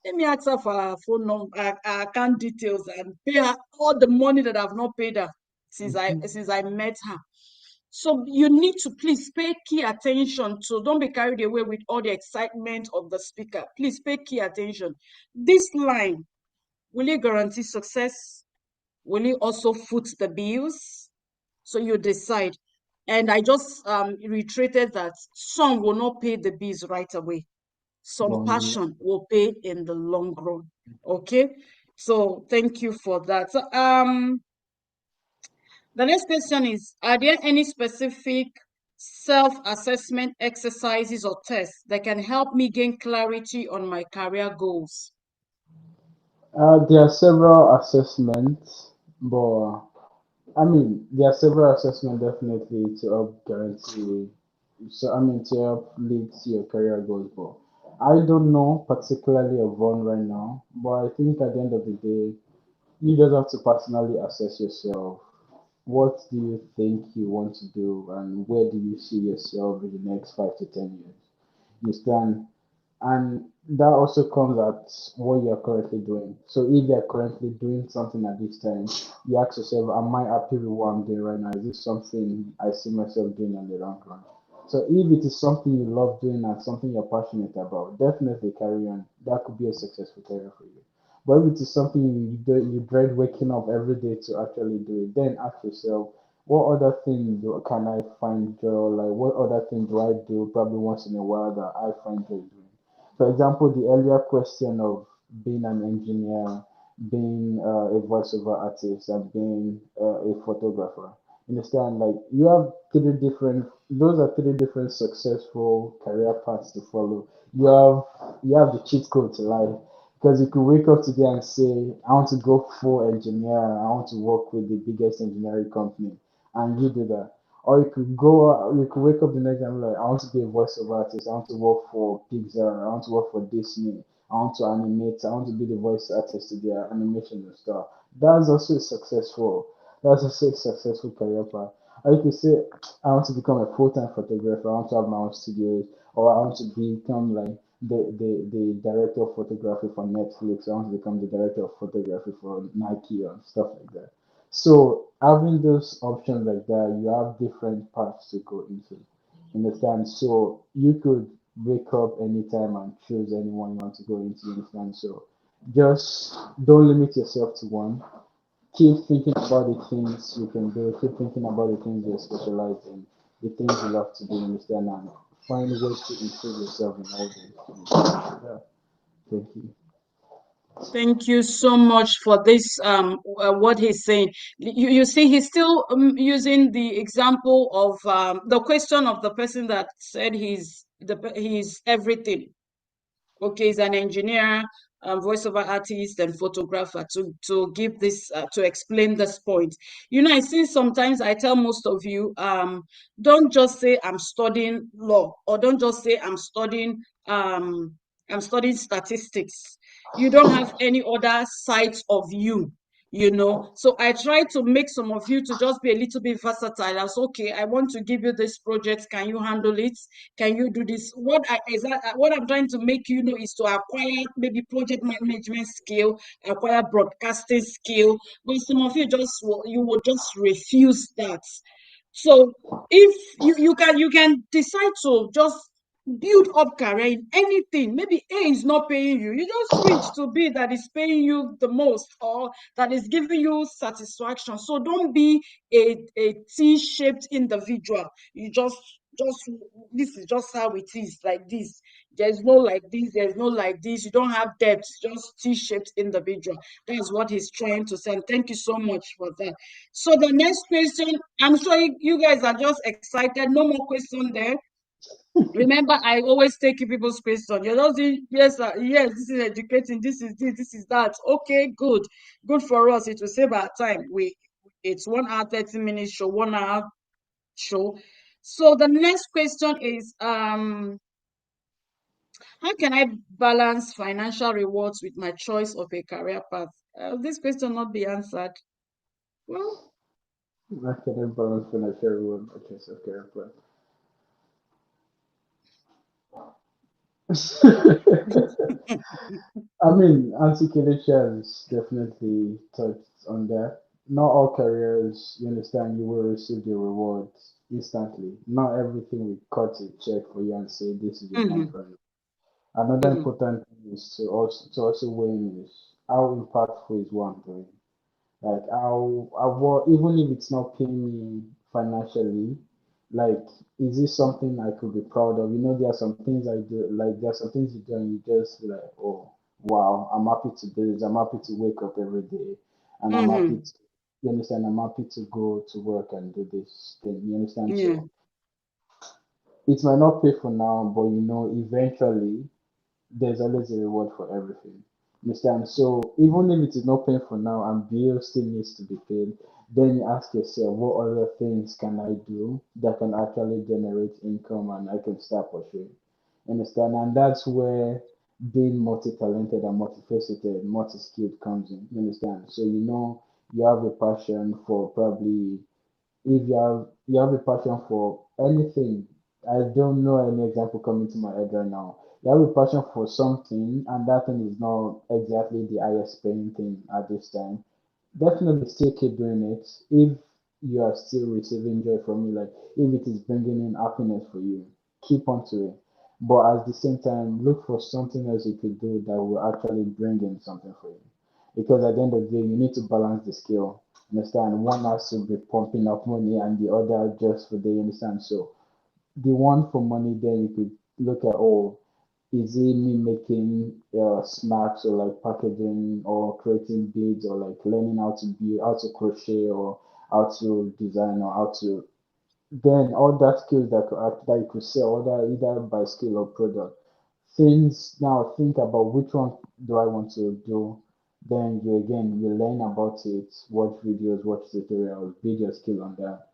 let me ask her for her phone number, her account details, and pay her all the money that I've not paid her since I met her. So you need to please pay key attention to, don't be carried away with all the excitement of the speaker. Please pay key attention. This line, will it guarantee success? Will it also foot the bills? So you decide. And I just reiterated that some will not pay the bills right away. Some Long. passion will pay in the long run. Okay. So thank you for that. So, the next question is, are there any specific self-assessment exercises or tests that can help me gain clarity on my career goals? There are several assessments, but I mean, there are several assessments definitely to help guarantee. So I mean, to help lead to your career goals. But I don't know particularly of one right now. But I think at the end of the day, you just have to personally assess yourself. What do you think you want to do, and where do you see yourself in the next 5 to 10 years? You understand? And that also comes at what you're currently doing. So if you're currently doing something at this time, you ask yourself, am I happy with what I'm doing right now? Is this something I see myself doing in the long run? So if it is something you love doing and something you're passionate about, definitely carry on. That could be a successful career for you. But if it is something you dread waking up every day to actually do it, then ask yourself, what other things can I find joy? Like, what other things do I do probably once in a while that I find joy doing? For example, the earlier question of being an engineer, being a voiceover artist, and being a photographer. Understand? Like you have three different. Those are three different successful career paths to follow. You have the cheat code to life because you could wake up today and say, "I want to go full engineer. I want to work with the biggest engineering company," and you do that. Or you could wake up the next day and be like, I want to be a voiceover artist. I want to work for Pixar. I want to work for Disney. I want to animate. I want to be the voice artist to their animation and stuff. That's also a successful. That's also a successful career path. Or you could say, I want to become a full-time photographer. I want to have my own studios, or I want to become like the director of photography for Netflix. I want to become the director of photography for Nike and stuff like that. So having those options like that, you have different paths to go into. Understand? So you could wake up anytime and choose anyone you want to go into. Understand? So just don't limit yourself to one. Keep thinking about the things you can do. Keep thinking about the things you specialize in, the things you love to do. Understand? And find ways to improve yourself in all those things. Yeah. Thank you. Thank you so much for this what he's saying. You see he's still using the example of the question of the person that said he's everything. Okay, he's an engineer, voiceover artist, and photographer to give this to explain this point. I see sometimes I tell most of you, don't just say I'm studying law, or don't just say I'm studying statistics. You don't have any other sides of you. So I try to make some of you to just be a little bit versatile. As okay, I want to give you this project. Can you handle it? Can you do this? What I'm trying to make you know is to acquire maybe project management skill, acquire broadcasting skill. But some of you will just refuse that. So if you can decide to just build up career in anything. Maybe A is not paying you. You just switch to B that is paying you the most, or that is giving you satisfaction. So don't be a T-shaped individual. You just this is just how it is, like this. There's no like this, there's no like this. You don't have depth, just T-shaped individual. That's what he's trying to say. And thank you so much for that. So the next question, I'm sure you guys are just excited. No more question there. Remember, I always take people's question. You're not saying, yes, yes, this is educating, this is that. Okay, good. Good for us. It will save our time. It's 1 hour, 30 minutes show, 1 hour show. So the next question is how can I balance financial rewards with my choice of a career path? This question not be answered. Well, That can balance financial reward. Okay, so okay, I mean, Auntie Kelechi has definitely touched on that. Not all careers, you understand, you will receive the rewards instantly. Not everything will cut a check for you and say this is your money mhm, for you. Another mhm, important thing is to also weigh in is how impactful is what I'm doing. Like what even if it's not paying me financially, like is this something I could be proud of? There are some things I do, like there are some things you do and you just feel like, oh wow, I'm happy to do this. I'm happy to wake up every day, and I'm happy mhm, to, you understand, I'm happy to go to work and do this thing. You understand? yeah, So it might not pay for now, but eventually there's always a reward for everything. Understand? So even if it is not paying for now and bills still needs to be paid, then you ask yourself, what other things can I do that can actually generate income and I can start pursuing? Understand? And that's where being multi-talented and multifaceted, multi-skilled comes in. You understand? So you have a passion for probably if you have a passion for anything, I don't know any example coming to my head right now. You have a passion for something, and that thing is not exactly the highest paying thing at this time. Definitely still keep doing it if you are still receiving joy from it, like if it is bringing in happiness for you, keep on to it. But at the same time, look for something else you could do that will actually bring in something for you. Because at the end of the day, you need to balance the scale. Understand? One has to be pumping up money and the other just for the understand. So the one for money, then you could look at, oh, is it me making snacks or like packaging or creating beads or like learning how to build, how to crochet or how to design or how to then all that skills that you could sell, either by skill or product. Things now think about which one do I want to do. Then you learn about it, watch videos, watch tutorials, build your skill on that.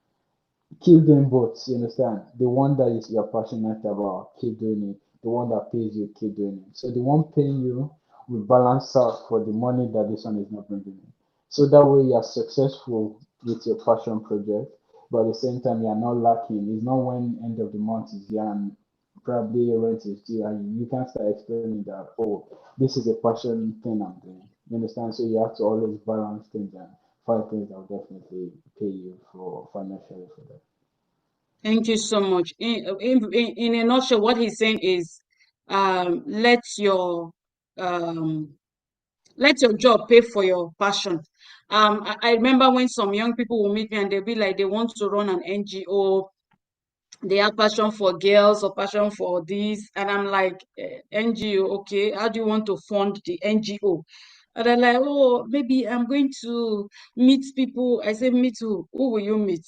Keep doing both, you understand? The one that is you're passionate about, keep doing it. The one that pays you, keep doing it. So the one paying you will balance out for the money that this one is not bringing in. So that way you are successful with your passion project, but at the same time you are not lacking. It's not when end of the month is here and probably your rent is due and you can start explaining that, oh, this is a passion thing I'm doing. You understand? So you have to always balance things and find things that will definitely pay you for financially for that. thank you so much. In a nutshell, what he's saying is, let um, let your job pay for your passion. I remember when some young people will meet me and they'll be like, they want to run an NGO. They have passion for girls or passion for this, and I'm like, NGO, okay? How do you want to fund the NGO? And they're like, oh, maybe I'm going to meet people. I say, meet who? Who will you meet?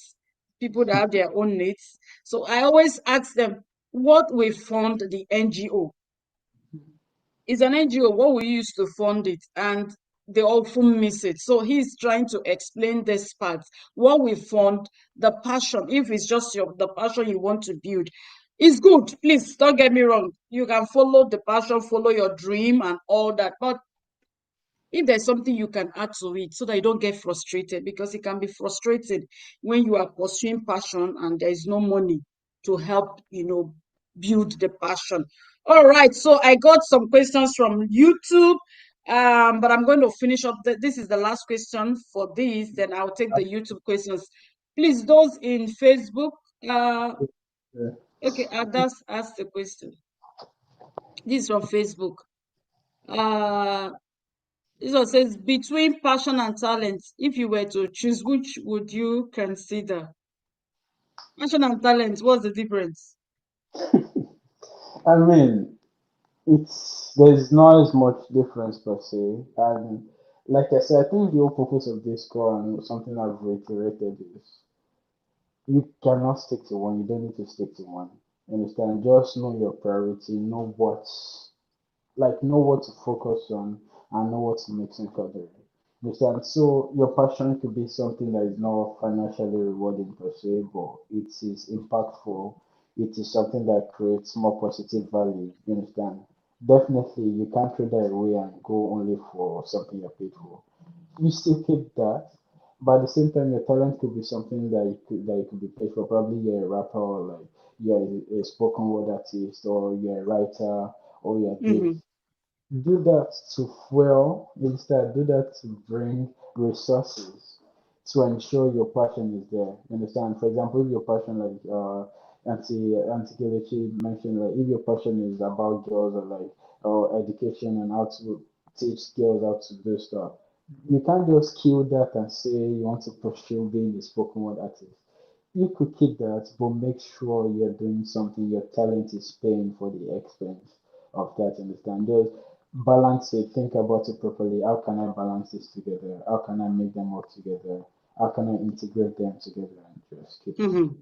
People that have their own needs. So I always ask them, what will fund the NGO? It's an NGO. What will you use to fund it? And they often miss it. So he's trying to explain this part. What we fund, the passion, if it's just the passion you want to build, is good. Please don't get me wrong. You can follow the passion, follow your dream and all that. But if there's something you can add to it so that you don't get frustrated, because it can be frustrating when you are pursuing passion and there is no money to help, build the passion. All right, so I got some questions from YouTube, but I'm going to finish up. This is the last question for this, then I'll take the YouTube questions. Please, those in Facebook, Yeah. okay, Adas asked the question. This is from Facebook. Uh, This one says, between passion and talent, if you were to choose, which would you consider? Passion and talent, what's the difference? I mean, there's not as much difference per se, and like I said, I think the whole purpose of this call and something I've reiterated is you cannot stick to one. You don't need to stick to one. You understand? Just know your priority. Know what to focus on and know what to mix in further. You understand? So your passion could be something that is not financially rewarding per se, but it is impactful. It is something that creates more positive value. You understand? Definitely, you can't throw that away and go only for something you're paid for. You still keep that, but at the same time, your talent could be something that you could be paid for. Probably you're a rapper, or like you're a spoken word artist, or you're a writer, or you're this. Mm-hmm. Do that to fuel, instead do that to bring resources to ensure your passion is there. You understand? For example, if your passion, like Auntie Kelechi mentioned, like if your passion is about girls, or like education and how to teach girls how to do stuff, you can't just kill that and say you want to pursue being a spoken word artist. You could keep that, but make sure you're doing something your talent is paying for the expense of that. Understand? Just balance it, think about it properly. How can I balance this together? How can I make them work together? How can I integrate them together and just keep on? Mm-hmm.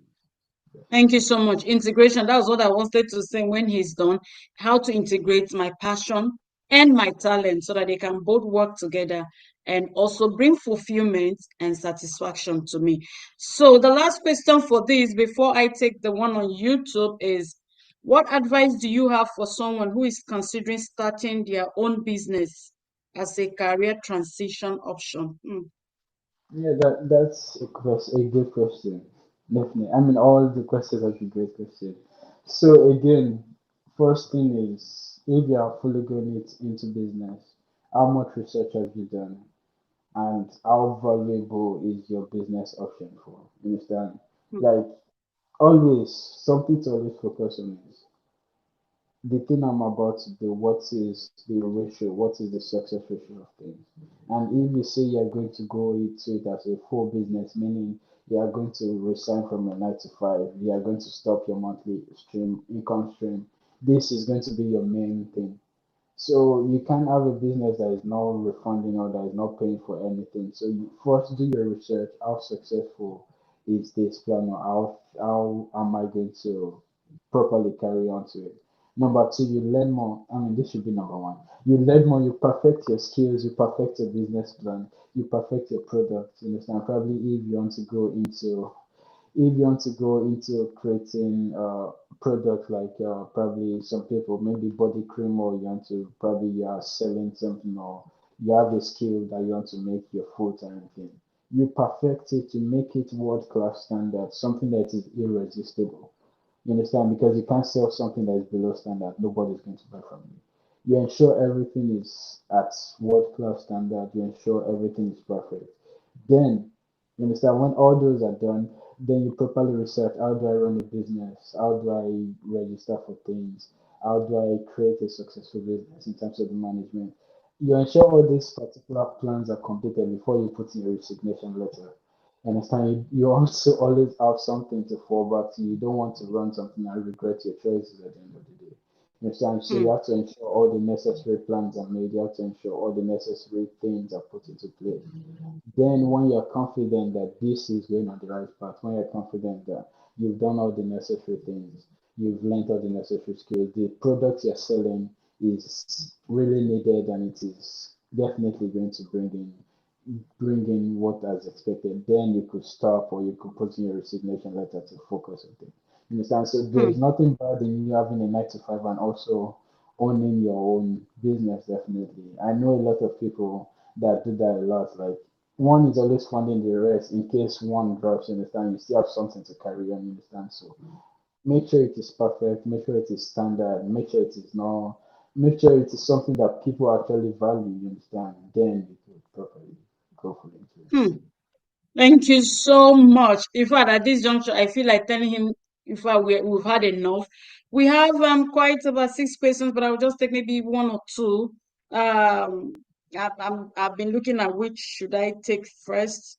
Thank you so much. Integration, that was what I wanted to say when he's done. How to integrate my passion and my talent so that they can both work together and also bring fulfillment and satisfaction to me. So the last question for this, before I take the one on YouTube, is what advice do you have for someone who is considering starting their own business as a career transition option? Yeah, that's a good question. Definitely. I mean, all the questions are a great question. So again, first thing is, if you are fully going into business, how much research have you done, and how valuable is your business option for? You understand? Hmm. Like always, something to always focus on is the thing I'm about to do, what is the ratio, what is the success ratio of things. And if you say you're going to go into it as a full business, meaning you are going to resign from your 9 to 5, you are going to stop your monthly income stream, this is going to be your main thing. So you can't have a business that is not refunding or that is not paying for anything. So you first do your research. How successful is this plan, or how am I going to properly carry on to it? Number two, you learn more. I mean, this should be number one. You learn more. You perfect your skills. You perfect your business plan. You perfect your product. You understand? Probably if you want to go into creating product, like probably some people maybe body cream, or you want to probably you are selling something, or you have a skill that you want to make your food and everything, you perfect it, you make it world class standard, something that is irresistible. You understand? Because you can't sell something that is below standard. Nobody's going to buy from you. You ensure everything is at world class standard. You ensure everything is perfect. Then, you understand, when all those are done, then you properly research, how do I run a business? How do I register for things? How do I create a successful business in terms of the management? You ensure all these particular plans are completed before you put in your resignation letter. You understand? You also always have something to fall back to. You don't want to run something and regret your choices at the end of the day. You understand? So you Hmm. have to ensure all the necessary plans are made. You have to ensure all the necessary things are put into place. Then, when you're confident that this is going on the right path, when you're confident that you've done all the necessary things, you've learned all the necessary skills, the product you're selling is really needed and it is definitely going to bring in what as expected, then you could stop or you could put in your resignation letter to focus on things. You understand? So there's Hmm. nothing bad in you having a 9 to 5 and also owning your own business, definitely. I know a lot of people that do that a lot. Like one is always funding the rest in case one drops, you understand? You still have something to carry on, you understand? So make sure it is perfect, make sure it is standard, make sure it is not, make sure it is something that people actually value, you understand? Then you could properly go for it. Hmm. Thank you so much. In fact, at this juncture, I feel like telling him, in fact, we've had enough. We have quite about 6 questions, but I'll just take maybe one or two. I've been looking at which should I take first.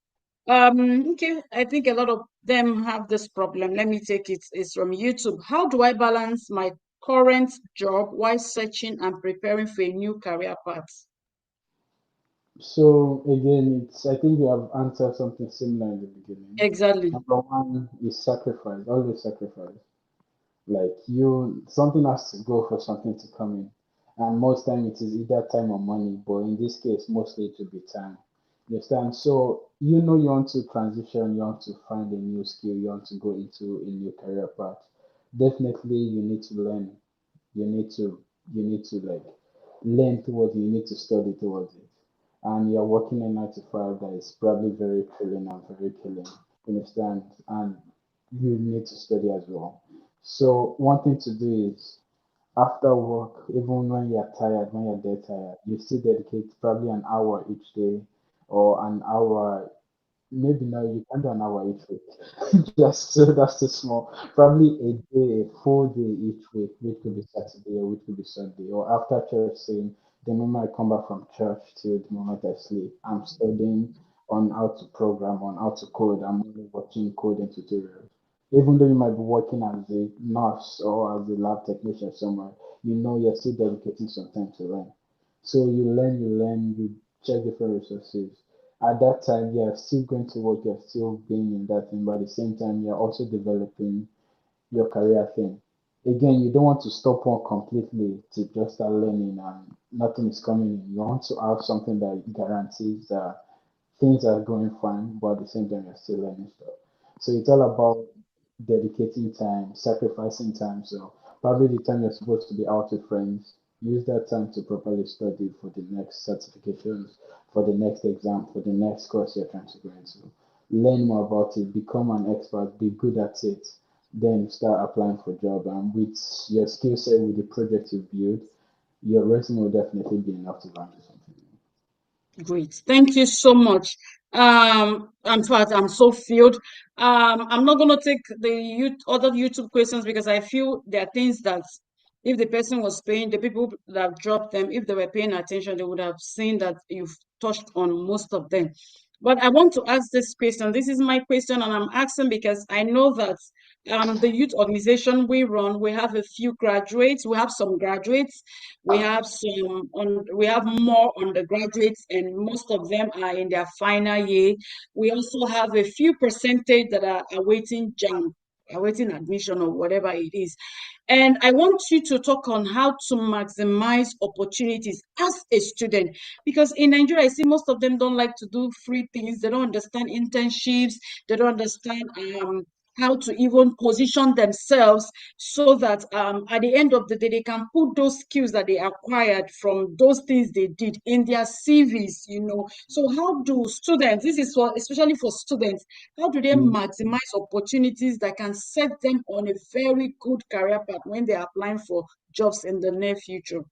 Okay, I think a lot of them have this problem. Let me take it. It's from YouTube. How do I balance my current job while searching and preparing for a new career path? So again, it's I think you have answered something similar in the beginning. Exactly. Number one is sacrifice, always sacrifice. Like something has to go for something to come in. And most time it is either time or money, but in this case, mostly it will be time. You understand? So you want to transition, you want to find a new skill, you want to go into a new career path. Definitely you need to learn. You need to like learn towards it, you need to study towards it. And you're working a 9 to 5 that is probably very thrilling and very killing. You understand? And you need to study as well. So one thing to do is after work, even when you're tired, when you're dead tired, you still dedicate probably an hour each day or an hour. Maybe now you can do an hour each week. That's too small. Probably a day, a full day each week, which could be Saturday or which could be Sunday, or after church saying the moment I come back from church till the moment I sleep, I'm studying on how to program, on how to code. I'm only watching coding tutorials. Even though you might be working as a nurse or as a lab technician somewhere, you're still dedicating some time to learn. So you check different resources. At that time, you're still going to work, you're still being in that thing, but at the same time, you're also developing your career thing. Again, you don't want to stop one completely to just start learning and nothing is coming in. You want to have something that guarantees that things are going fine, but at the same time, you're still learning stuff. So it's all about dedicating time, sacrificing time. So probably the time you're supposed to be out with friends, use that time to properly study for the next certifications, for the next exam, for the next course you're trying to go into. Learn more about it, become an expert, be good at it, then start applying for job. And with your skill set, with the project you build, your resume will definitely be enough to land you something. Great. Thank you so much. In fact, I'm so filled. I'm not gonna take the other YouTube questions because I feel there are things that if the person was paying, the people that have dropped them, if they were paying attention, they would have seen that you've touched on most of them. But I want to ask this question. This is my question, and I'm asking because I know that the youth organization we run, we have a few graduates, we have some graduates, we have more undergraduates, and most of them are in their final year. We also have a few percentage that are awaiting jam, awaiting admission or whatever it is. And I want you to talk on how to maximize opportunities as a student. Because in Nigeria, I see most of them don't like to do free things. They don't understand internships. They don't understand how to even position themselves so that at the end of the day, they can put those skills that they acquired from those things they did in their CVs, you know. So how do students, this is for especially for students, how do they Mm. maximize opportunities that can set them on a very good career path when they're applying for jobs in the near future?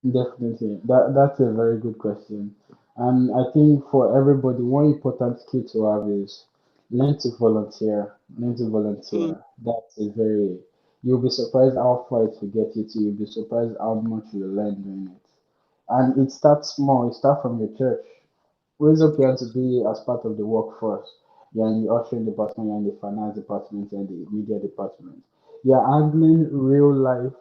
Definitely. That's a very good question. And I think for everybody, one important skill to have is learn to volunteer. Learn to Mm. volunteer. That's a very you'll be surprised how far it will get you to. You'll be surprised how much you'll learn doing it. And it starts small, it starts from your church. Raise up your hand to be as part of the workforce. You're in the ushering department, you're in the finance department, you're in the media department. You're handling real life.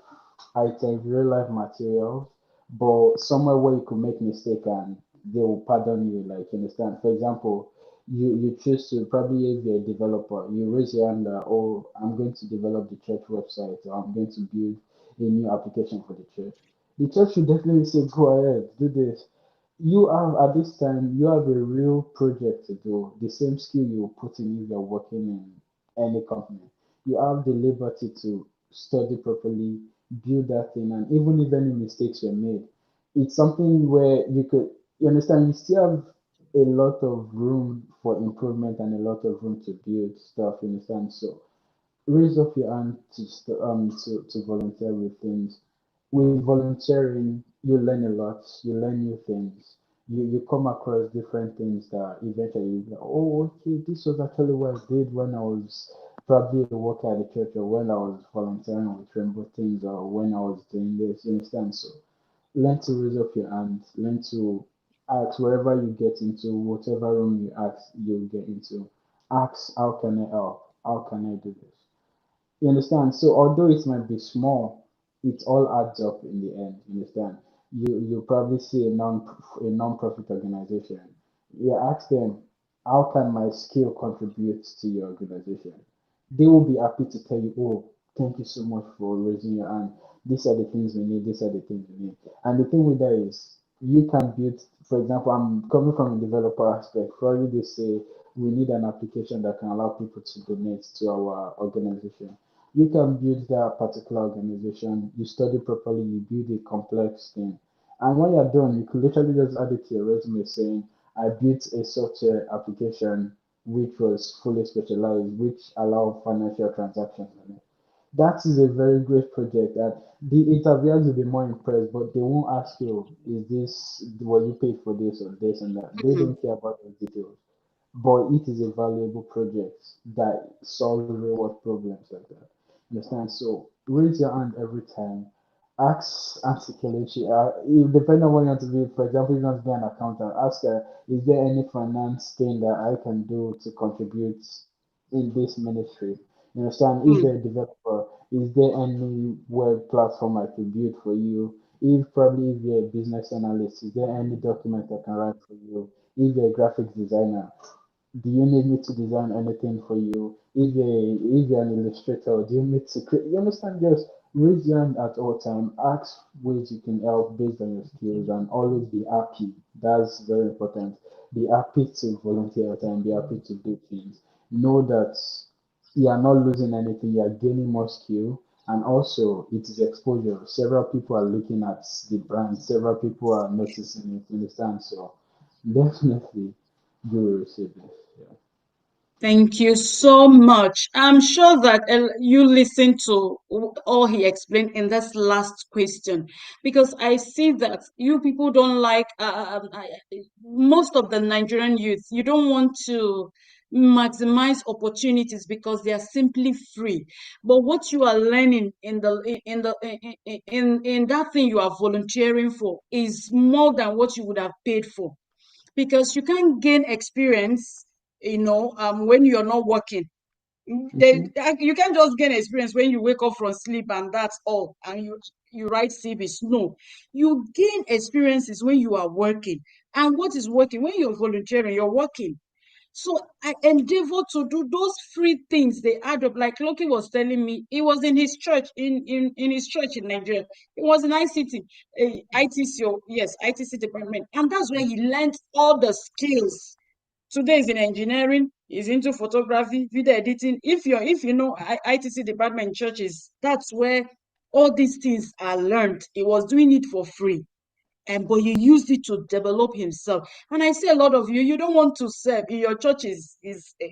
items, real life materials, but somewhere where you could make mistake and they will pardon you. Like, you understand? For example, you choose to probably if you're a developer, you raise your hand that, oh, I'm going to develop the church website, or I'm going to build a new application for the church. The church should definitely say, go ahead, do this. You have at this time, you have a real project to do, the same skill you put in if you're working in any company. You have the liberty to study properly, build that thing, and even if any mistakes were made, it's something where you understand, you still have a lot of room for improvement and a lot of room to build stuff, you understand? So raise up your hand to volunteer with things. With volunteering, you learn a lot, you learn new things, you come across different things that eventually you go, oh, okay, this was actually what I did when I was probably a worker at the church, or when I was volunteering with Rainbow Things, or when I was doing this, you understand? So learn to raise up your hand, learn to ask wherever you get into, whatever room you ask, you'll get into. Ask, how can I help? How can I do this? You understand? So although it might be small, it all adds up in the end. You understand? You probably see a non-profit organization. You ask them, how can my skill contribute to your organization? They will be happy to tell you, oh, thank you so much for raising your hand. These are the things we need. These are the things we need. And the thing with that is, you can build. For example, I'm coming from a developer aspect. Probably they say we need an application that can allow people to donate to our organization. You can build that particular organization, you study properly, you build a complex thing. And when you're done, you could literally just add it to your resume saying, I built a software application which was fully specialized, which allowed financial transactions on it. That is a very great project, and the interviewers will be more impressed, but they won't ask you, is this, were you paid for this or this and that? They Mhm. don't care about the details, but it is a valuable project that solves real world problems like that. Understand? So raise your hand every time. Ask Auntie Kelechi, depending on what you want to be, for example, if you want to be an accountant, ask her, is there any finance thing that I can do to contribute in this ministry? You understand? If Mm. you're a developer, is there any web platform I could build for you? If you're a business analyst, is there any document I can write for you? If you're a graphic designer, do you need me to design anything for you? If you're an illustrator, do you need to create? You understand? Just raise your hand at all time. Ask ways you can help based on your skills, and always be happy. That's very important. Be happy to volunteer your time. Be happy to do things. Know that you are not losing anything. You are gaining more skill, and also it is exposure. Several people are looking at the brand. Several people are noticing it. You understand? So definitely you will receive this. Yeah. Thank you so much. I'm sure that you listened to all he explained in this last question, because I see that you people don't like most of the Nigerian youth. You don't want to maximize opportunities because they are simply free. But what you are learning in that thing you are volunteering for is more than what you would have paid for, because you can't gain experience, when you're not working. Mhm. You can't just gain experience when you wake up from sleep and that's all, and you write CVs. No, you gain experiences when you are working. And what is working? When you're volunteering, you're working. So I endeavor to do those free things. They add up. Like Loki was telling me, he was in his church, in his church in Nigeria. It was in ICT, ITC, yes, ITC department, and that's where he learned all the skills. Today is in engineering, is into photography, video editing. If you know ITC department in churches, that's where all these things are learned. He was doing it for free, and but he used it to develop himself. And I see a lot of you don't want to serve in your church, is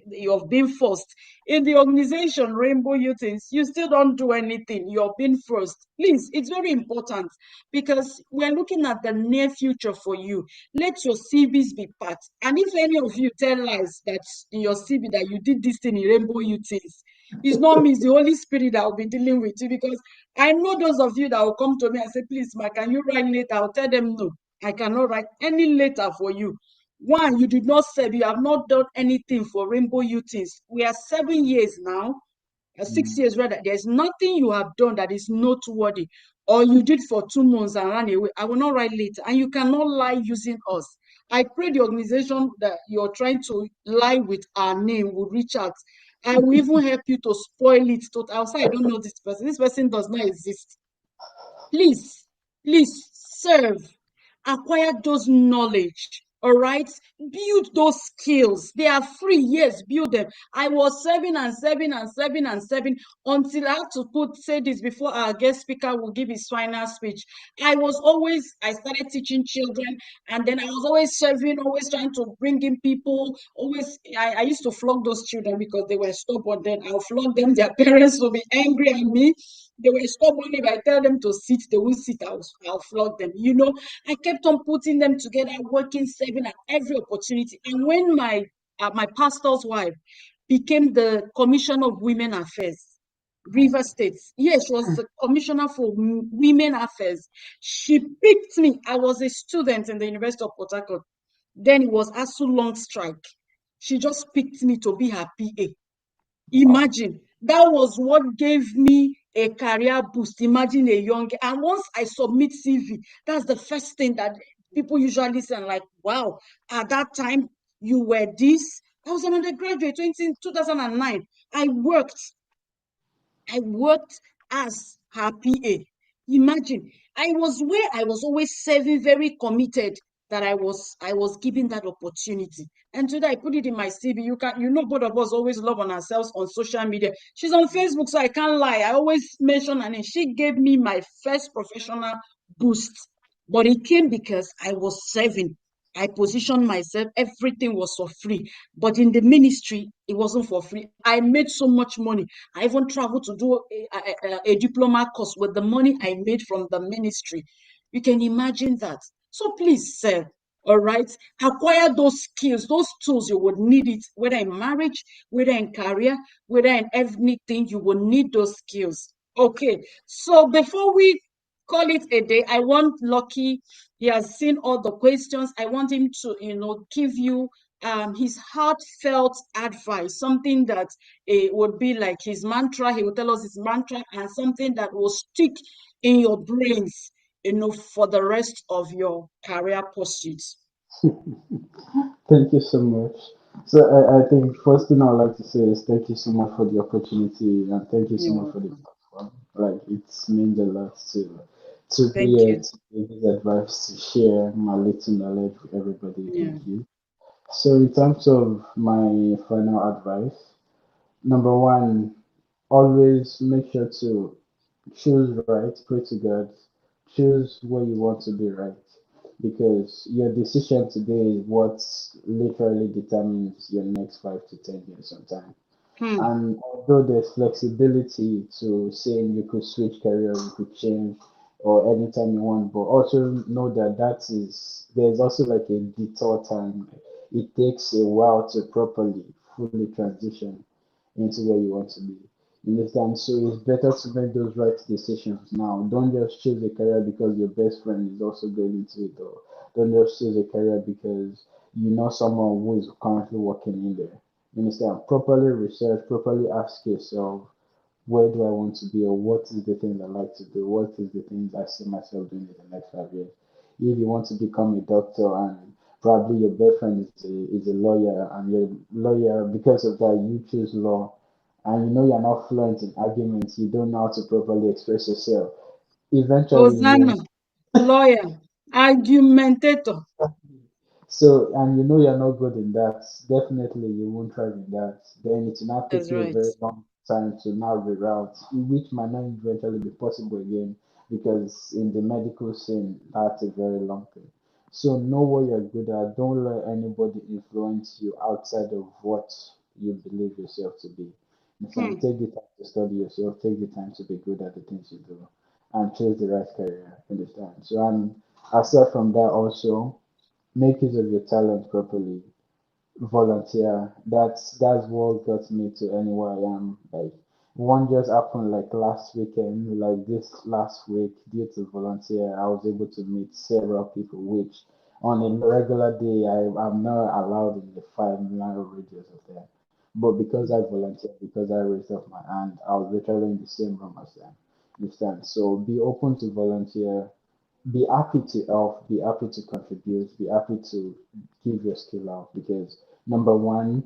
you've been forced in the organization Rainbow Youtheens. You still don't do anything, you're being forced. Please, it's very important, because we're looking at the near future for you. Let your CVs be packed, and if any of you tell lies that in your CV that you did this thing in Rainbow Youtheens, it's not me, it's the Holy Spirit that will be dealing with you. Because I know those of you that will come to me and say, please, ma, can you write later? I'll tell them, no, I cannot write any letter for you. One, you did not serve, you have not done anything for Rainbow Youthings. We are 7 years now, 6 years rather. There's nothing you have done that is noteworthy. or you did for 2 months and ran away, I will not write later. And you cannot lie using us. I pray the organization that you're trying to lie with our name will reach out. I will even help you to spoil it. I'll say, I don't know this person. This person does not exist. Please, please serve, acquire those knowledge, all right? Build those skills. They are free. Yes, build them. I was serving and serving and serving and serving until I had to say this before our guest speaker will give his final speech. I started teaching children, and then I was always serving, always trying to bring in people. I used to flog those children because they were stubborn. Then I'll flog them. Their parents will be angry at me. They were stubborn. If I tell them to sit, they won't sit. I'll flog them. I kept on putting them together, working, saving at every opportunity. And when my pastor's wife became the commissioner of women affairs, River State. Yes, she was the commissioner for women affairs. She picked me. I was a student in the University of Port Harcourt. Then it was ASU long strike. She just picked me to be her PA. Imagine, that was what gave me a career boost. Imagine a young, and once I submit CV, that's the first thing that people usually say, like, wow, at that time you were this. I was an undergraduate, 2009. I worked I worked as her PA. Imagine, I was always serving, very committed, that I was given that opportunity. And today I put it in my CV. Both of us always love on ourselves on social media. She's on Facebook, so I can't lie. I always mention her name. She gave me my first professional boost, but it came because I was serving. I positioned myself, everything was for free. But in the ministry, it wasn't for free. I made so much money. I even traveled to do a diploma course with the money I made from the ministry. You can imagine that. So please, sir, all right, acquire those skills, those tools. You would need it, whether in marriage, whether in career, whether in anything, you will need those skills. Okay, so before we call it a day, I want Lucky, he has seen all the questions. I want him to, give you his heartfelt advice, something that would be like his mantra. He will tell us his mantra, and something that will stick in your brains, for the rest of your career pursuits. Thank you so much. So I think first thing I'd like to say is thank you so much for the opportunity and thank you so You're much for the welcome. platform. Like it's means a lot to be Thank here you. to give this advice to share my little knowledge with everybody. Yeah. Thank you. So in terms of my final advice, number one, always make sure to choose right, pray to God, choose where you want to be right. Because your decision today is what literally determines your next 5 to 10 years sometimes. Hmm. And although there's flexibility to saying you could switch career, you could change or anytime you want, but also know that there's also like a detour time. It takes a while to properly, fully transition into where you want to be. You understand? So it's better to make those right decisions now. Don't just choose a career because your best friend is also going into it, or don't just choose a career because you know someone who is currently working in there. You understand? Properly research, properly ask yourself, where do I want to be, or what is the thing I like to do? What is the things I see myself doing in the next 5 years? If you want to become a doctor and probably your best friend is a lawyer and you're a lawyer, because of that, you choose law and you know you're not fluent in arguments, you don't know how to properly express yourself. Eventually, you Hosanna, won't. lawyer, argumentator. So, and you know you're not good in that, definitely you won't thrive in that. Then it will not take That's you a right. very long time to now reroute, which might not eventually be possible again because in the medical scene, that's a very long thing. So, know what you're good at. Don't let anybody influence you outside of what you believe yourself to be. Hmm. And take the time to study yourself, take the time to be good at the things you do, and choose the right career. Understand? So, and aside from that, also make use of your talent properly. Volunteer. That's what got me to anywhere I am. Like one just happened like last weekend, like this last week, due to volunteer, I was able to meet several people, which on a regular day I'm not allowed in the 5 mile radius of them. But because I volunteered, because I raised up my hand, I was literally in the same room as them. You understand? So be open to volunteer, be happy to help, be happy to contribute, be happy to give your skill out because number one,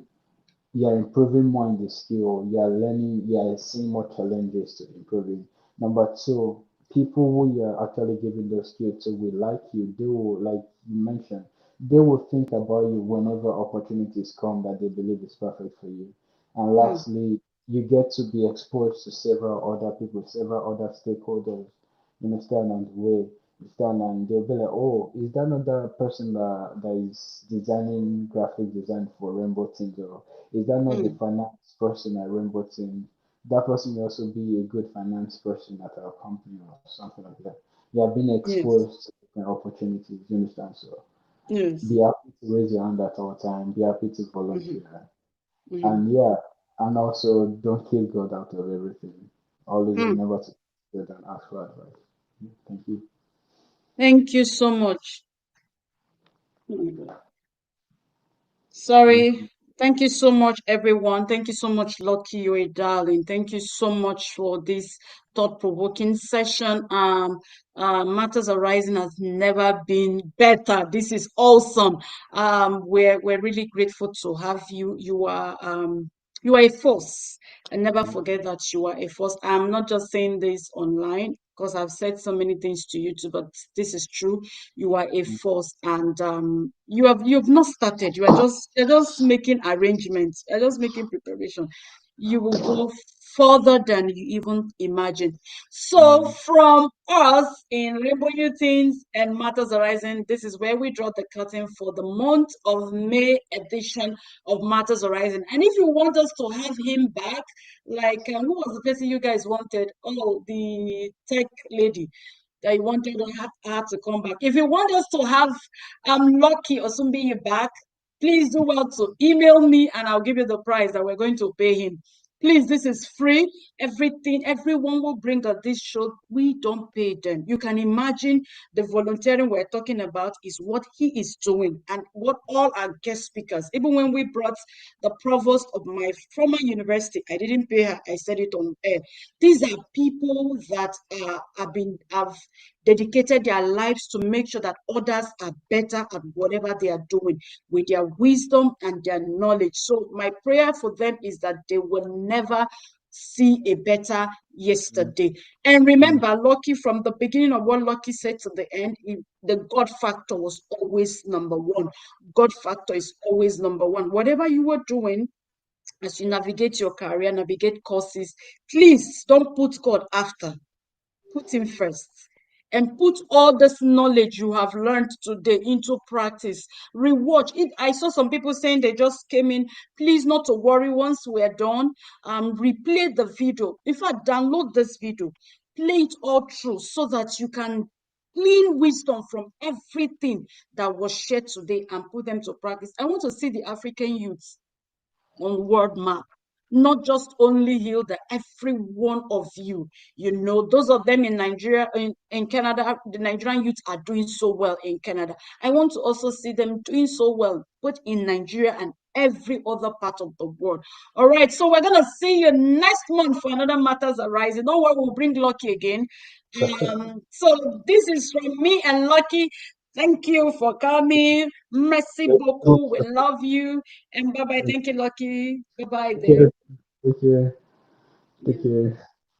you are improving more in the skill, you are learning, you are seeing more challenges to improving. Number two, people who you are actually giving those skills to will like you, they will, like you mentioned, they will think about you whenever opportunities come that they believe is perfect for you. And Mm, lastly, you get to be exposed to several other people, several other stakeholders, you understand, and the way you stand and they'll be like, oh, is that not the person that is designing graphic design for Rainbow Team? Or is that not the mm, finance person at Rainbow Team? That person will also be a good finance person at our company or something like that. You are being yes, exposed to different opportunities, you understand? So be yes. happy to raise your hand at all time, be happy to Hmm. volunteer. Hmm. And yeah, and also don't kill God out of everything. Always Mm. remember to God and ask for advice. Thank you. Thank you so much. Oh my God. Thank Sorry. you. Thank you so much, everyone. Thank you so much, Lucky. You're a darling. Thank you so much for this thought-provoking session. Matters Arising has never been better. This is awesome. We're really grateful to have you. You are a force. And never forget that you are a force. I'm not just saying this online because I've said so many things to you too, but this is true. You are a force, and you've not started. You're just making arrangements. You're just making preparation. You will go further than you even imagine. So Mm, from us in Rainbow Youtheens and Matters Horizon, this is where we draw the curtain for the month of May edition of Matters Horizon. And if you want us to have him back, like who was the person you guys wanted? Oh, the tech lady that you wanted to have her to come back. If you want us to have Lucky or somebody back, please do well to email me and I'll give you the price that we're going to pay him. Please, this is free. Everything, everyone will bring at this show. We don't pay them. You can imagine the volunteering we're talking about is what he is doing and what all our guest speakers, even when we brought the provost of my former university, I didn't pay her, I said it on air. These are people that have dedicated their lives to make sure that others are better at whatever they are doing with their wisdom and their knowledge. So my prayer for them is that they will never see a better mm, yesterday. And mm, remember, Lucky, from the beginning of what Lucky said to the end, the God factor was always number one. God factor is always number one. Whatever you were doing, as you navigate your career, navigate courses, please don't put God after. Put him first. And put all this knowledge you have learned today into practice. Rewatch it. I saw some people saying they just came in. Please, not to worry. Once we're done, replay the video. In fact, download this video, play it all through so that you can glean wisdom from everything that was shared today and put them to practice. I want to see the African youths on world map, not just only Hilda, every one of you. You know, those of them in Nigeria, in Canada, the Nigerian youth are doing so well in Canada. I want to also see them doing so well both in Nigeria and every other part of the world. All right, so we're gonna see you next month for another Matters Arising. Don't worry, we'll bring Lucky again. So this is from me and Lucky. Thank you for coming. Merci beaucoup. We love you. And bye bye. Thank you, Lucky. Bye bye Take there. care. Take care. Take Yeah. care.